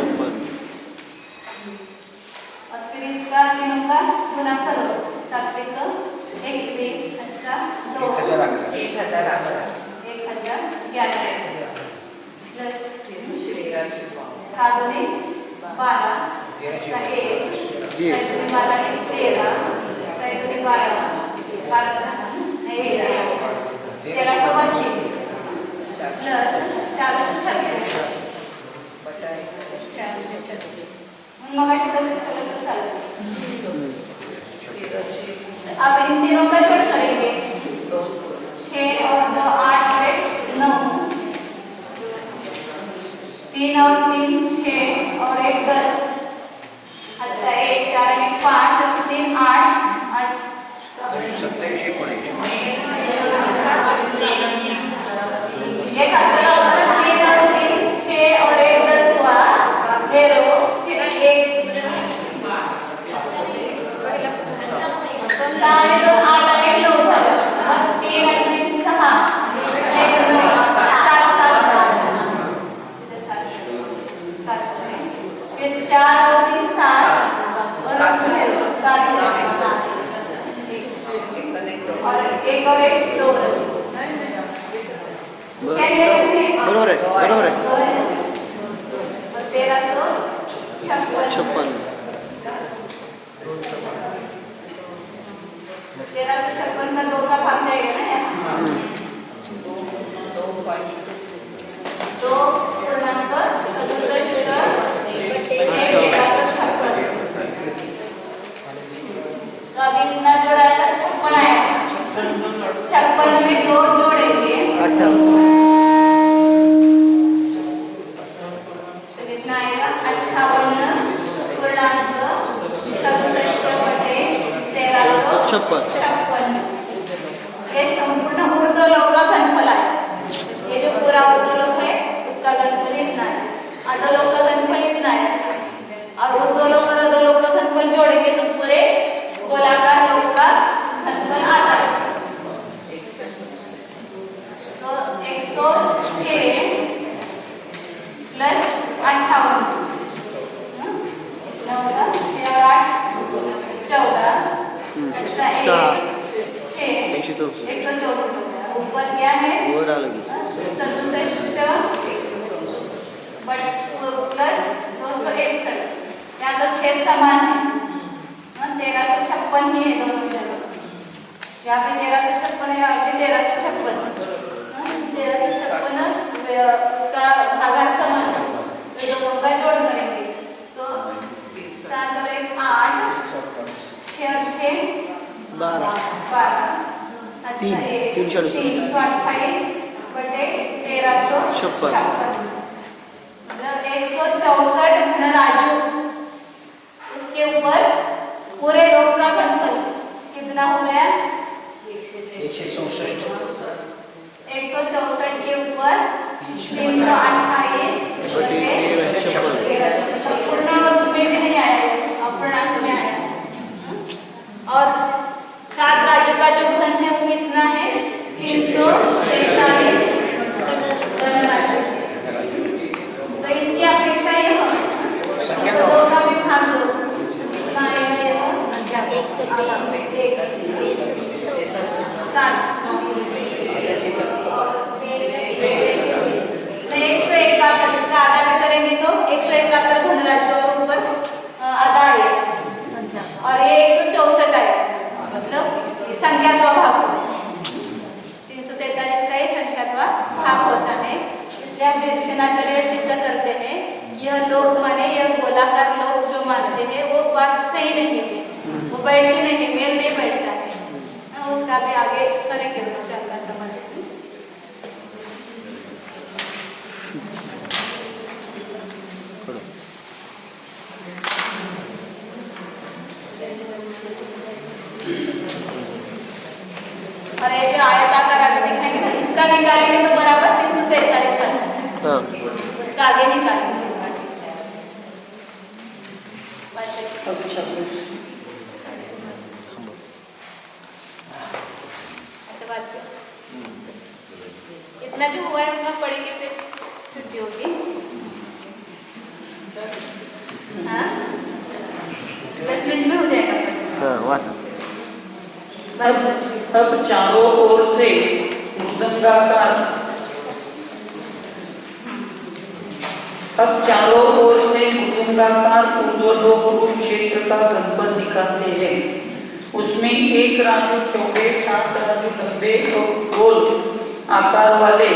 और फिर इसका तीनों का गुना करो, 7 21 अच्छा 2 1011 प्लस 7 दूनी 12 अच्छा 1 6 दूनी 12 13 6 दूनी 12 12 1 1332 प्लस 436 मग अशी कसं केलं तर चालेल. अब इन तीनों का जोड़ करेंगे 6 और 2 8 से 9 3 और 3 6 और 1 10 अच्छा 1 4 और 1 5 और 3 8 8 ये काचला होता 3 और 3 6 और 1 10 हुआ 0 फिर 1 सारे तो 8 और 1 9 झालं मग 3 आणि 3 6 फिर 4 और 3 7 और 1 और 1 2 क्या ये बरोबर आहे बरोबर आहे 1356 1356 का 2 का भाग जाएगा ना यहाँ 2 पूर्णांक 1356 तो अभी इतना जोड़ा है 56 आया 56 में 2 जोड़ेंगे 58 तो कितना आएगा 58 पूर्णांक 1356 ये संपूर्ण ऊर्ध्वलोक का घनफल है. ये जो पूरा ऊर्ध्वलोक है उसका घनफल इतना है. अधोलोक का घनफल इतना है और ऊर्ध्वलोक और अधोलोक का घनफल जोड़ेंगे तो पूरे गोलाकार लोक का घनफल आता है. तो 106 प्लस 58 6 और 8 14 अच्छा 164 ऊपर क्या है वर आलं की 67 प्लस 261 यहाँ तो छेद समान है 1356 ही है दोनों जगह. यहाँ पे 1356 है यहाँ पे 1356 उसका भागांक समान है तो दोनों का जोड़ करेंगे तो 7 और 1 8 6 और 6 12 अच्छा 328 बटे 1356 मतलब 164 धनराशि उसके ऊपर पूरे लोक का घनफल कितना हो गया 164 के ऊपर 328 पूर्ण रूप में भी नहीं आया अपूर्णांक में आया और 7 राज्यों का जो घन है वो कितना है 343 धनराशि. तो इसकी अपेक्षा ये हो तो 2 का भी भाग दो कितना आएगा ये संख्या 1 171 इसका आधा भी करेंगे तो 171 धनराशि और ऊपर आधा है और ये 164 है मतलब संख्यात्मक भाग 343 का ये संख्यात्मक भाग होता है. इसलिए हम निर्देशनाचार्य सिद्ध करते हैं यह लोक माने यह गोलाकार लोक जो मानते हैं वो बात सही नहीं है वो बैठती नहीं मेल नहीं बैठता है. उसका भी आगे करेंगे उस चल का समझ. और ये जो आयताकार आगे दिखाएंगे ना इसका निकालेंगे तो बराबर 343 बनता है. हां उसका आगे निकालेंगे इतना जो हुआ है उतना पढ़ेंगे फिर छुट्टी होगी. हाँ 10 मिनट में हो जाएगा. हां वाचा अब चारों ओर से ऊर्ध्वाकार ऊर्ध्वलोक रूप क्षेत्र का घनफल निकालते हैं. उसमें 1 राजू चौड़े 7 राजू लंबे और गोल आकार वाले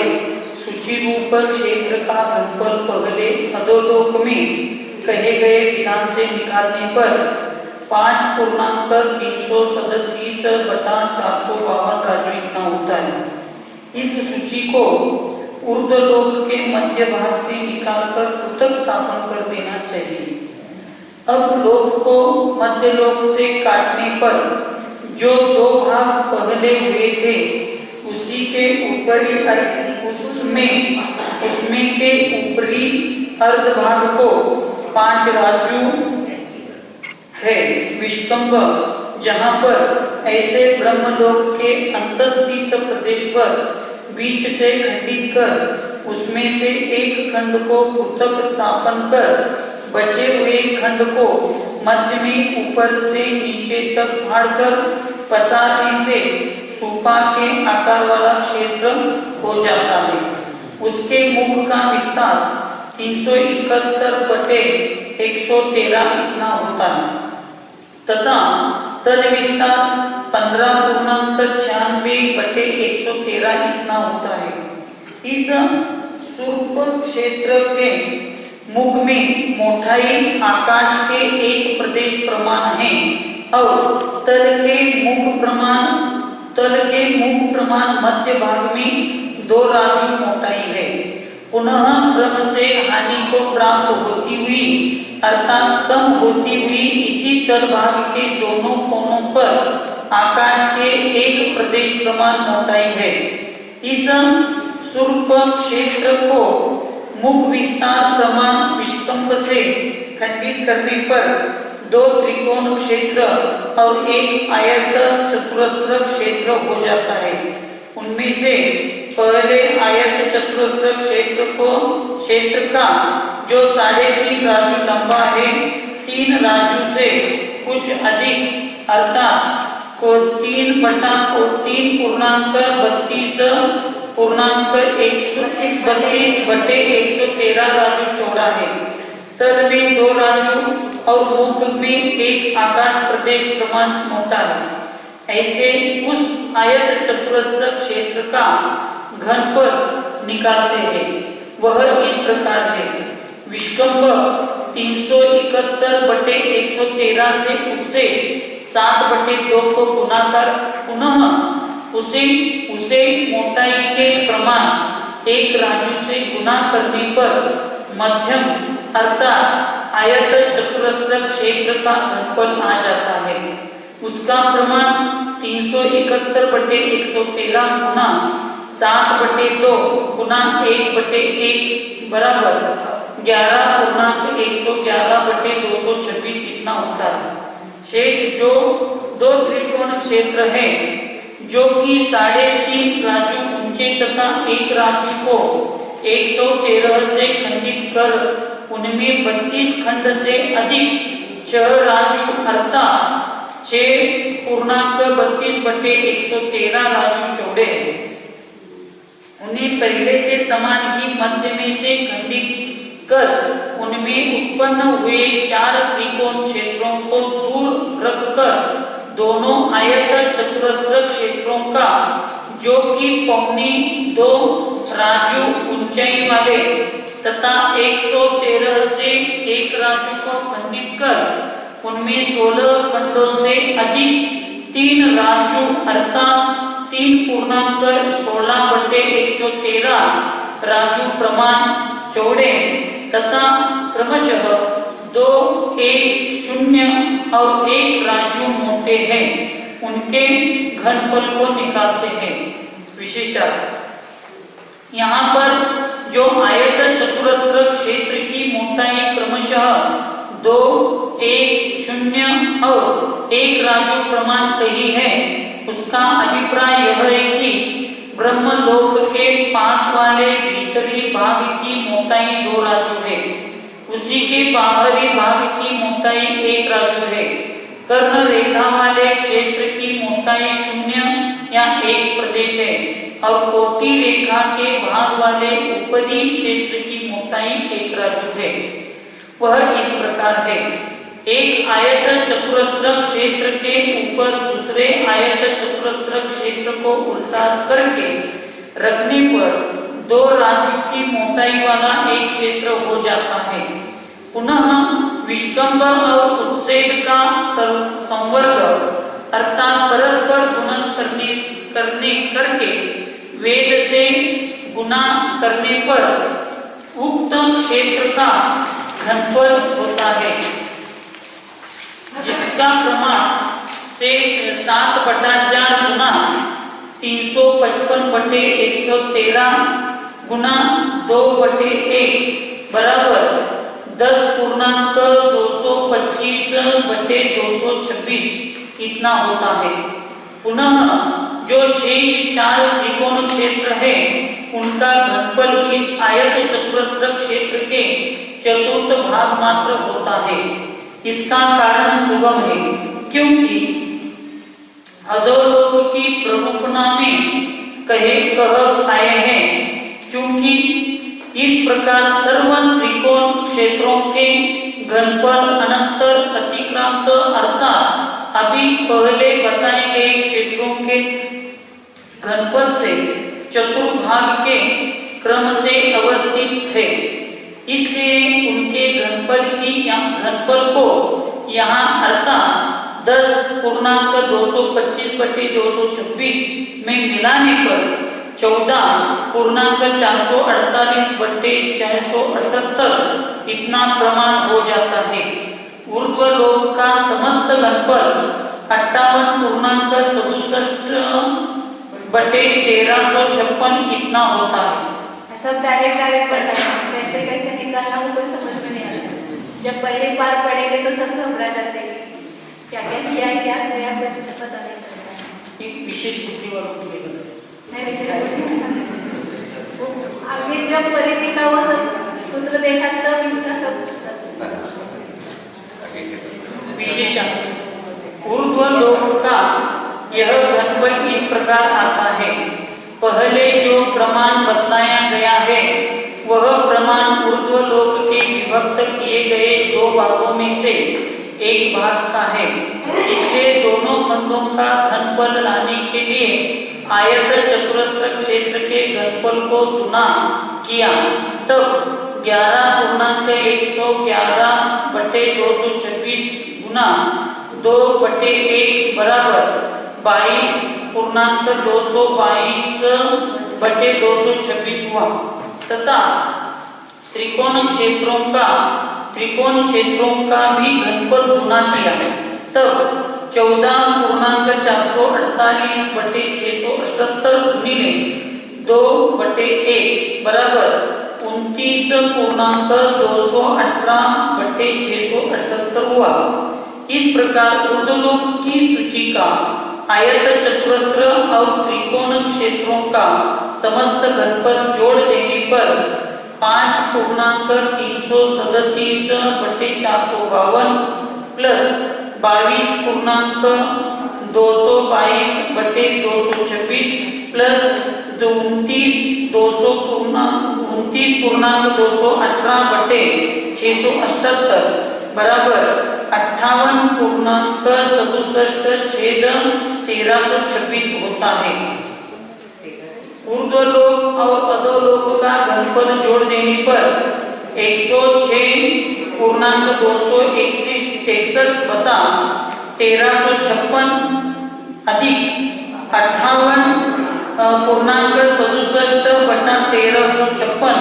सूचीरूप क्षेत्र का घनफल पहले अधोलोक में कहे गए विधान से निकालने पर 5.337/452 राजू इतना होता है। इस सूची को ऊर्ध्वलोक के मध्य भाग से निकालकर पृथक स्थापन कर देना चाहिए। अब लोक को मध्य लोक से काटने पर जो दो भाग पहले हुए थे उसी के ऊपरी उसमें के ऊपरी अर्ध भाग को 5 राजू है विष्कंभ, जहां पर ऐसे ब्रह्मलोक के अंतस्थित प्रदेश पर बीच से खंडित कर उसमें से एक खंड को पृथक स्थापन कर बचे हुए खंड को मध्य में ऊपर से नीचे तक फाड़कर पसारने से सूपा के आकार वाला क्षेत्र हो जाता है। उसके मुख का विस्तार 371/113 इतना होता है तथा तल विस्तार 15.96/113 इतना होता है। इस सूप क्षेत्र के मुख में मोटाई आकाश के एक प्रदेश प्रमाण है और तल के मुख प्रमाण मध्य भाग में 2 राजू मोटाई है। पुनः क्रम से हानि को प्राप्त होती हुई अर्थात कम होती हुई इसी तल भाग के दोनों कोनों पर आकाश के एक प्रदेश प्रमाण मोटाई है। इस सूप क्षेत्र को मुख विस्तार प्रमाण विष्कंभ से खंडित करने पर 2 त्रिकोण क्षेत्र और एक आयत चतुरस्र क्षेत्र हो जाता है। उनमें से पहले आयत चतुरस्र क्षेत्र का जो 3.5 राजू लंबा है 3 राजू से कुछ अधिक अर्थात को 3/32.113 राजू चौड़ा है। तल में 2 राजू और मुख में एक आकाश प्रदेश प्रमाण मोटा है। ऐसे उस आयत चतुरस्र क्षेत्र का घनफल निकालते हैं। वह इस प्रकार है। विष्कंभ 371/113 से उससे 7/2 को गुना कर पुनः उसे मोटाई के प्रमाण 1 राजू से गुना करने पर मध्यम अर्थात आयत चतुरस्र क्षेत्र का घनफल आ जाता है। उसका प्रमाण 371/113 गुना 7/2 गुना 1/1 बराबर 11.111/226 इतना होता है। शेष जो 2 त्रिकोण क्षेत्र है जो कि 3.5 राजू ऊंचे तथा 1 राजू को 113 से खंडित कर उनमें 32 खंड से अधिक 6 राजू अर्थात 6.32/113 राजू चौड़े हैं। उन्हें पहले के समान ही मध्य में से खंडित कर उनमें उत्पन्न हुए 4 त्रिकोण क्षेत्रों को दूर रखकर दोनों आयत चतुरस्र क्षेत्रों का जो कि 2.25 राजू ऊंचाई वाले तथा 113 से 1 राजू को खंडित कर उनमें 16 खंडों से अधिक 3 राजू अर्थात 3.16/113 राजू प्रमाण चौड़े तथा क्रमशः 2, 1, 0 और 1 राजू मोटे हैं उनके घनफल को निकालते हैं। विशेषण यहाँ पर जो आयत चतुरस्र क्षेत्र की मोटाई क्रमशः 2, 1, 0 और 1 राजू प्रमाण कही है उसका अभिप्राय यह है कि ब्रह्मलोक के पास वाले भीतरी भाग की मोटाई 2 राजू है, उसी के बाहरी भाग की मोटाई 1 राजू है। कर्ण रेखा वाले क्षेत्र की मोटाई 0 या 1 प्रदेश है और कोटि रेखा के भाग वाले ऊपरी क्षेत्र की मोटाई 1 राजू है। वह इस प्रकार है। एक आयत चतुरस्र क्षेत्र के ऊपर दूसरे आयत चतुरस्र क्षेत्र को उल्टा करके रखने पर 2 राजू की मोटाई वाला एक क्षेत्र हो जाता है। पुनः विष्कंभ और उत्सेद का संवर्ग अर्थात परस्पर गुणन करके वेद से गुना करने पर उक्त क्षेत्र का घनफल होता है, जिसका प्रमाण से 7/4 गुना 355/113 गुना 2/1 बराबर 10.225/226 इतना होता है। पुनः जो शेष 4 त्रिकोण क्षेत्र है उनका घनफल इस आयत चतुरस्र क्षेत्र के चतुर्थ भाग मात्र होता है। इसका कारण सुगम है, क्योंकि अधोलोक की प्ररूपणा में कह आए हैं। चूंकि इस प्रकार सर्व त्रिकोण क्षेत्रों के घनफल अनंतर अतिक्रांत अर्थात अभी पहले बताए गए क्षेत्रों के घनफल से चतुर्भाग के क्रम से अवस्थित है। इसलिए उनके घनफल को यहाँ अर्थात 10.225/226 में मिलाने पर 14.448/478 इतना प्रमाण हो जाता है। ऊर्ध्वलोक का समस्त घनफल 58.67/1356 इतना होता है। सब डायरेक्ट बताना, कैसे कैसे निकालना वो कोई समझ में नहीं आता। जब पहले बार पढ़ेंगे तो सब घबरा जाते हैं, क्या क्या किया है क्या किया कुछ पता नहीं चलता। विशेष बुद्धि वालों के लिए नहीं विशेष आगे जब परिधि का वो सब सूत्र देखा तब इसका सब विशेषण ऊर्ध्वलोक का यह घनफल इस प्रकार आता है। पहले जो प्रमाण बतलाया गया है वह प्रमाण ऊर्ध्वलोक के विभक्त किए गए 2 भागों में से एक भाग का है। इसलिए दोनों खंडों का घनफल लाने के लिए आयत चतुरस्र क्षेत्र के घनफल को गुना किया, तब 11.111/226 गुना 2/1 बराबर 22.222/226 हुआ तथा त्रिकोण क्षेत्रों का भी घनफल गुना किया, तब 14.448/678 गुणिले 2/1 बराबर 29.218/678 हुआ। इस प्रकार ऊर्ध्वलोक की सूची का आयत चतुरस्र और त्रिकोण क्षेत्रों का समस्त घनफल जोड़ देने पर 5.337/452 प्लस 22.222/226 प्लस 29.218/678 बराबर 58.67/1326 होता है। ऊर्ध्वलोक और अधोलोक का घनफल जोड़ देने पर 106.261/1356 अधिक 58.67/1356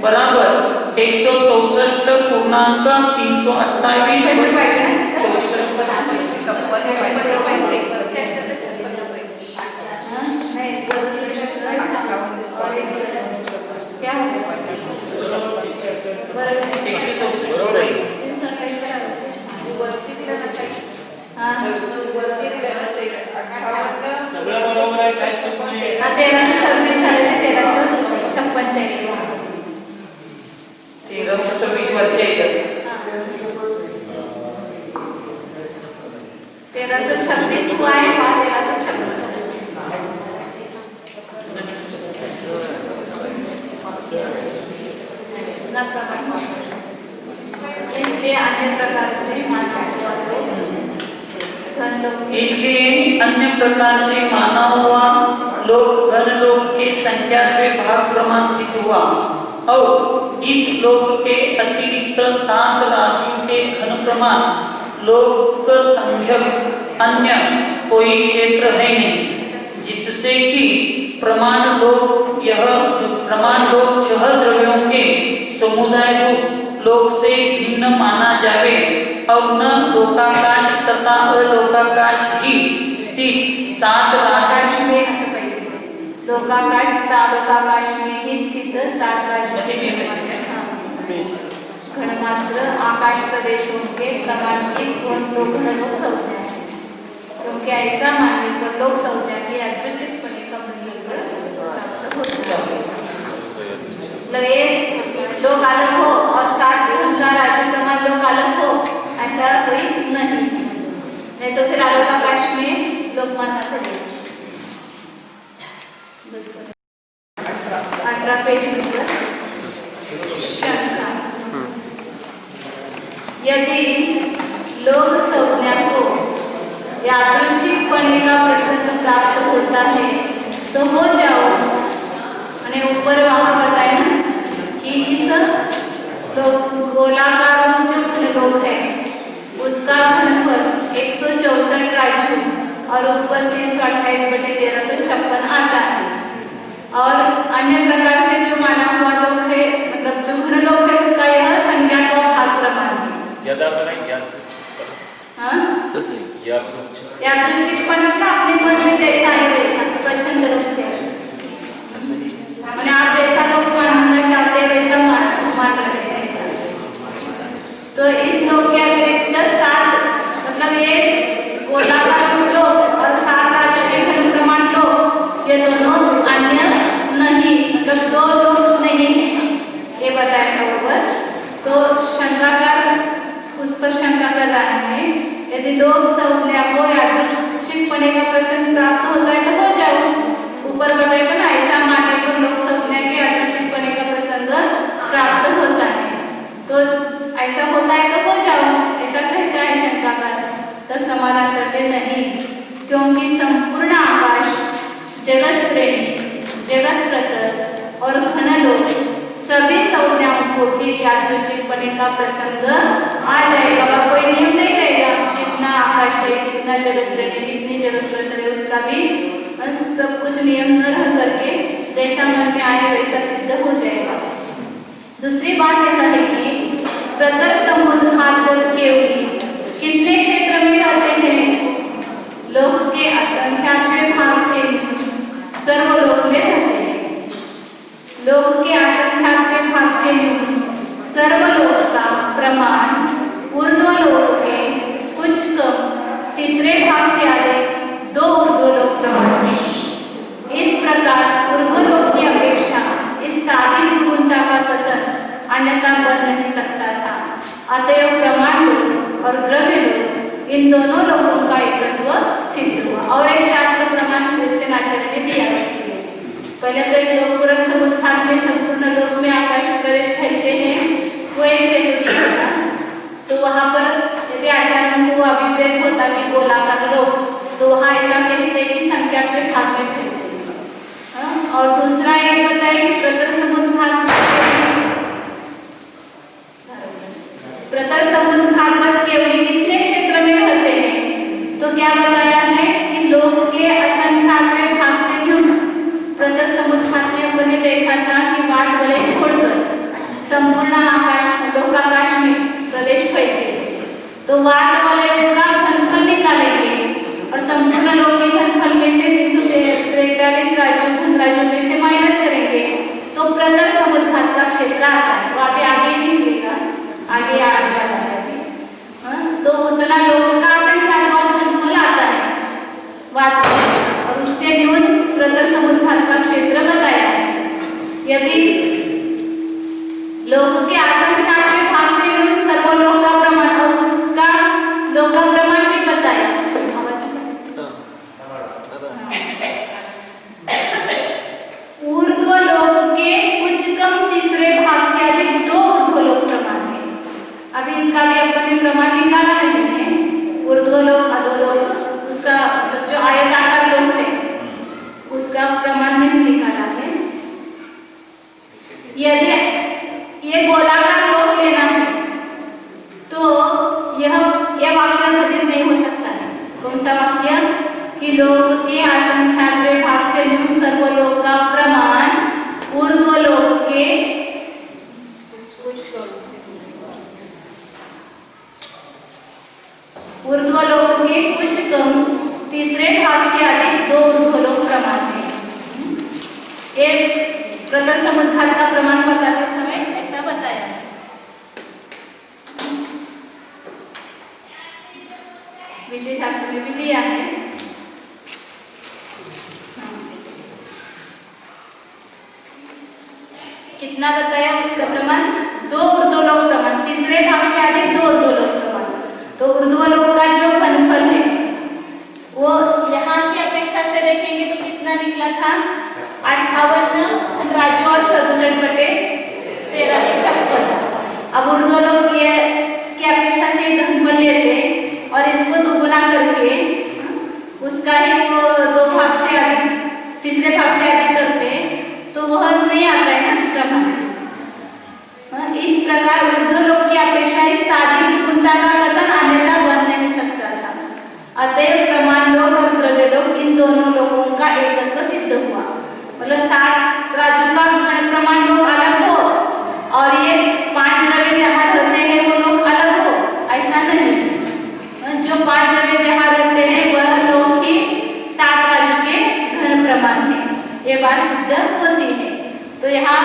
बराबर 1326 वरचे 1326 हुआ है 1326 इसलिए अन्य प्रकार से माना हुआ लोक घन लोक के संख्यात्वे भाग प्रमाण सिद्ध हुआ और इस लोक के अतिरिक्त 7 राज्यों के घन प्रमाण लोक संख्यक अन्य कोई क्षेत्र है नहीं, जिससे कि प्रमाण लोक छह द्रव्यों के समुदाय रूप लोक से भिन्न माना जावे और न लोकाकाश तथा अलोकाकाश ही स्थित 7 आकाश राज्यों में असं पाहिजे. लोकाकाश तालोकाकाश में ही स्थित 7 राज्यों के घनमात्र आकाश प्रदेशों के प्रमाण की लोक संज्ञा है, क्योंकि ऐसा मानने पर लोक संज्ञा की यादृच्छिकपणे का प्रसंग प्राप्त होता है. लोग अलग हो और 7 का राज्य प्रमाण लोग अलग हो, ऐसा कोई नहीं तो फिर आलोकाकाश में लोग मानना पड़ेगा. 18 पेज नंबर शंका. यदि लोक संज्ञा को यादृच्छिकपणे का प्रसंग प्राप्त होता है तो हो जाओ. અને ऊपर वहां बताया ना कि इस गोलाकार जो घनलोक है उसका घनफल 164 राज्यों और ऊपर 328/1356 आता है. और अन्य प्रकार से जो माना हुआ लोक है, मतलब जो घनलोक है उसका यह संख्या का भाग प्रमाण है. हाँ, यादृच्छिकपण मतलब अपने मन में जैसा है वैसा स्वच्छंद रूप से, आप जैसा लोग मानना चाहते हैं वैसा मान रहे हैं ऐसा. तो इस लोक के अतिरिक्त 7 मतलब ये गोलाकार लोक और 7 राज्य के घन प्रमाण लोक, ये दोनों अन्य नहीं, मतलब 2 लोक नहीं है, ये बताया था ऊपर. तो शंकाकार उस पर शंका कर रहा है, यदि लोक संज्ञा को यादृच्छिकपणे का प्रसंग प्राप्त होता है तो हो जाओ. ऊपर बताया ना ऐसा मानने पर लोक संज्ञा के यादृच्छिकपणे का प्रसंग प्राप्त होता है, तो ऐसा होता है तो हो जाओ, ऐसा कहता है शंकाकार. तो समाधान करते नहीं, क्योंकि संपूर्ण आकाश, जगत श्रेणी, जगत प्रतल और घनलोक सभी संज्ञाओं को भी यादृच्छिकपणे का प्रसंग आ जाएगा. और कोई नियम नहीं रहेगा कितना आकाश है, कितना जगत श्रेणी, कितनी जगत प्रतल है, उसका भी सब कुछ नियम न रह करके जैसा मन में आए वैसा सिद्ध हो जाएगा. दूसरी बात यह है कि प्रतर समुद्घात केवली कितने क्षेत्र में रहते हैं? लोक के असंख्यात्वे भाग से सर्वलोक में रहते हैं. लोक के असंख्यात्वे भाग से सर्वलोक का प्रमाण ऊर्ध्वलोक के कुछ कम तीसरे भाग से आगे 2 ऊर्ध्वलोक प्रमाण. इस प्रकार ऊर्ध्वलोक की अपेक्षा इस साधी दुगुणता का कथन अन्यथा बन नहीं सकता था. अतएव प्रमाण लोक और द्रव्य लोक इन दोनों लोकों का एकत्व सिद्ध हुआ. और एक शास्त्र प्रमाण सेनाचार्य ने दिया उसके लिए. पहले तो एक लोकपूरक समुद्घात में संपूर्ण लोक में आकाश प्रदेश फैलते हैं, वो एक हेतु दिया था. तो वहां पर यदि आचार्यों को अभिप्रेत होता कि गोलाकार लोक, तो वहाँ ऐसा कहते हैं कि संख्यात्वे भाग में फैलते हैं. और दूसरा ये बताया कि प्रतर समुद्घात केवल कितने क्षेत्र में रहते हैं, तो क्या बताया है कि लोक के असंख्यात्वे भाग से युक्त. प्रतर समुद्घात में अपन ने देखा था कि वाट वलय छोड़कर संपूर्ण आकाश लोकाकाश में प्रदेश फैलते हैं. तो वाट वलय का घनफल निकालेंगे और संपूर्ण लोक के घनफल में से 343 राज्यों में से माइनस करेंगे तो प्रतर समुद्घात का क्षेत्र आता है. वो आगे निकलेगा, आगे आ जाता है. तो उतना लोक का असंख्यात्मक घनफल आता है वाट, और उससे न्यून प्रतर समुद्घात का क्षेत्र बताया है. यदि लोक के असंख्यात्मक भाग से न्यून सर्वलोक का प्रमाण और उसका लोक का प्रमाण भी बताया. ऊर्ध्वलोक के कुछ कम तीसरे भाग से अधिक 2 ऊर्ध्वलोक प्रमाण है. अभी इसका भी अपन ने प्रमाण निकाला नहीं है, सा वाक्य कि लोक के असंख्यात्वे भाग से न्यू सर्वलोक का प्रमाण ऊर्ध्वलोक के कुछ कम तीसरे भाग से अधिक 2 ऊर्ध्वलोक प्रमाण है। ये प्रदर्शन समुद्घाट का प्रमाण बताते समय ऐसा बताया है। विशेषार्थ में भी दिया है। कितना बताया उसका प्रमाण? 2 ऊर्ध्वलोक प्रमाण, तीसरे भाग से अधिक 2 ऊर्ध्वलोक प्रमाण। तो ऊर्ध्वलोक का जो घनफल है वो यहाँ की अपेक्षा से देखेंगे तो कितना निकला था? 58 राजू और 67/1356। अब ऊर्ध्वलोक की अपेक्षा से घनफल लेते और इसको दोगुना करके उसका ही वो 2 भाग से अधिक, तीसरे भाग से अधिक करते तो वह नहीं आता है ना प्रमाण। इस प्रकार ऊर्ध्वलोक की अपेक्षा इस साधी निपुणता का कथन अन्यथा बन नहीं सकता था। अतएव प्रमाण लोक और द्रव्य लोक इन दोनों लोगों का एकत्व सिद्ध हुआ। मतलब 60 राजू का घन प्रमाण लोक अलग हो और ये 5 द्रव्य जहाँ रहते हैं वो लोग अलग हो, ऐसा नहीं। जो 5 द्रव्य जहाँ रहते हैं वह लोग ही 7 राजू के घन प्रमाण है, ये बात सिद्ध होती है। तो यहाँ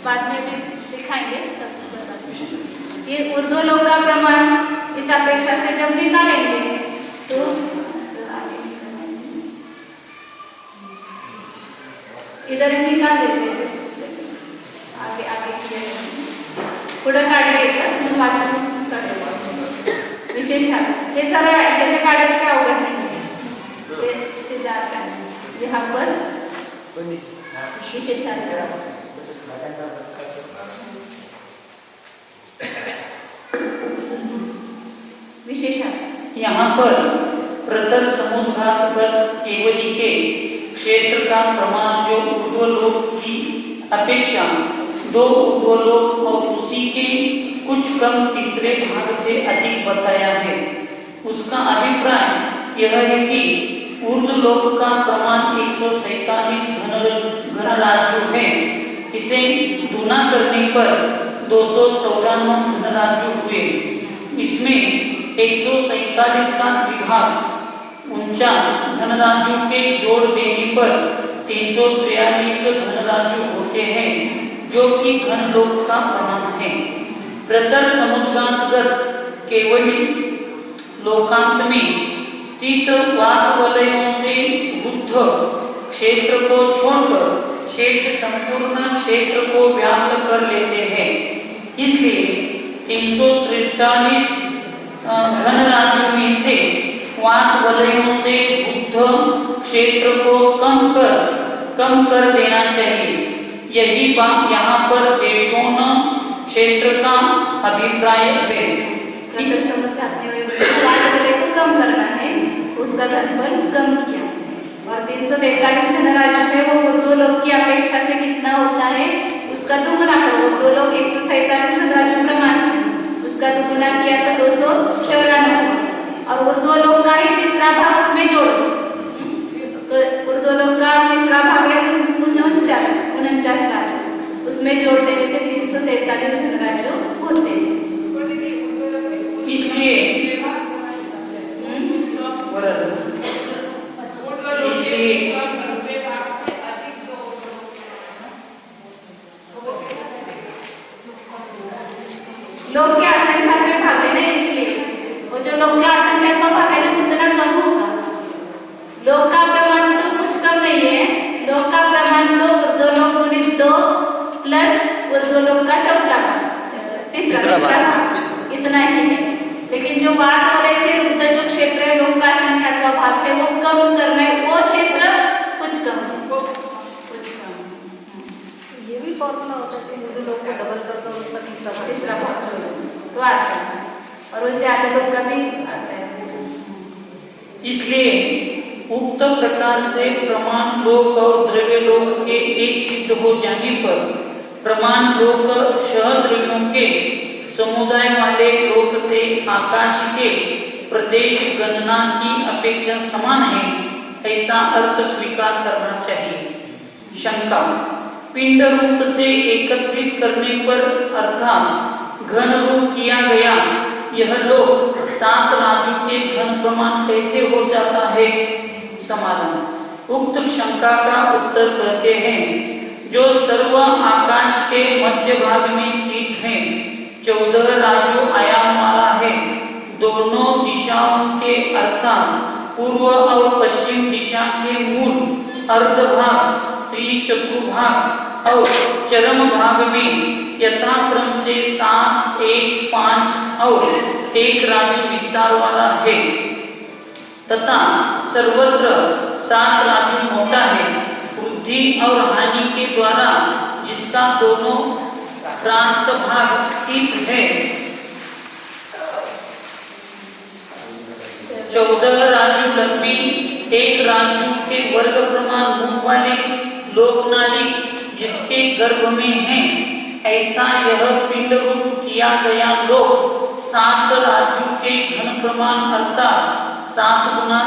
बाद में भी दिखाएंगे। ये ऊर्ध्वलोक का प्रमाण इस अपेक्षा से जब निकालेंगे तो इधर निकाल देते हैं। आगे आगे पुढे काढले म्हणून वाचून विशेषार्थ हे सरळ आहे, त्याचे काढायचं काय अवघड नाही। ते सीधा आता यहाँ पर विशेषार्थ यहाँ पर प्रतर समुद्घात पर केवली के क्षेत्र का प्रमाण जो ऊर्ध्वलोक की अपेक्षा 2 ऊर्ध्वलोक और उसी के कुछ कम तीसरे भाग से अधिक बताया है। उसका अभिप्राय यह है कि ऊर्ध्वलोक का प्रमाण 147 घनराजु है। इसे गुना करने पर 294 घनराजु हुए। इसमें 147 का त्रिभाग 49 धनराजु के जोड़ देने पर 343 धनराजु होते हैं, जो कि घनलोक का प्रमाण है। प्रतर समुद्घातगत केवली लोकांत में स्थित वात वलयों से बुद्ध क्षेत्र को छोड़कर शेष संपूर्ण क्षेत्र को व्याप्त कर लेते हैं। इसलिए 343 घनराजु में से वात वलयों से बुद्ध क्षेत्र को कम कर देना चाहिए। यही बात यहाँ पर देशों क्षेत्र का अभिप्राय है। को कम करना है, उसका घनफल कम किया और 343 घनराजु है वो ऊर्ध्वलोक की अपेक्षा से कितना होता है उसका दुगुना करो। ऊर्ध्वलोक 147 घनराजु प्रमाण है, उसका दुगुना किया तो 294 और ऊर्ध्वलोक का ही तीसरा भाग उसमें जोड़ दो। तो ऊर्ध्वलोक का तीसरा भाग है 49 राजु, उसमें जोड़ देने से 343 घनराजु होते हैं। इसलिए लोग के असंख्यात में भागे ना, इसलिए वो जो लोग के असंख्यात में भागे ना उतना कम होगा। लोग का प्रमाण तो कुछ कम नहीं है, लोग का प्रमाण तो ऊर्ध्वलोक गुणित 2 प्लस ऊर्ध्वलोक का चौथा भाग तीसरा भाग इतना ही है। लेकिन जो वात वलय से ऊर्ध्व जो क्षेत्र है लोग का असंख्यात का भाग है वो कम करना है, वो क्षेत्र कुछ कम है। ये भी फॉर्मूला होता है कि ऊर्ध्वलोक को डबल कर दो उसका तीसरा भाग तो आता है और उससे आधे लोग का भी आता है। इसलिए उक्त प्रकार से प्रमाण लोक और द्रव्य लोक के एक सिद्ध हो जाने पर प्रमाण लोक 6 द्रव्यों के समुदाय वाले लोक से आकाश के प्रदेश गणना की अपेक्षा समान है, ऐसा अर्थ स्वीकार करना चाहिए। शंका, पिंड रूप से एकत्रित करने पर अर्थात घन रूप किया गया यह लोक 7 राजू के घन प्रमाण कैसे हो जाता है? समाधान, उक्त शंका का उत्तर कहते हैं, जो सर्व आकाश के मध्य भाग में स्थित है 14 राजू आयाम वाला है। दोनों दिशाओं के अर्थात पूर्व और पश्चिम दिशा के मूल अर्धभाग, त्रिचतुर्भाग और चरम भाग में यथाक्रम से 7, 1, 5 और 1 राजू विस्तार वाला है तथा सर्वत्र 7 राजू मोटा है। वृद्धि और हानि के द्वारा जिसका दोनों प्रांत भाग स्थित है 14 राजू लंबी 1 राजू के वर्ग प्रमाण मुख वाले लोकनाली जिसके गर्भ में है, ऐसा यह पिंड रूप किया गया लोक 7 राजू के घन प्रमाण अर्थात 7 गुना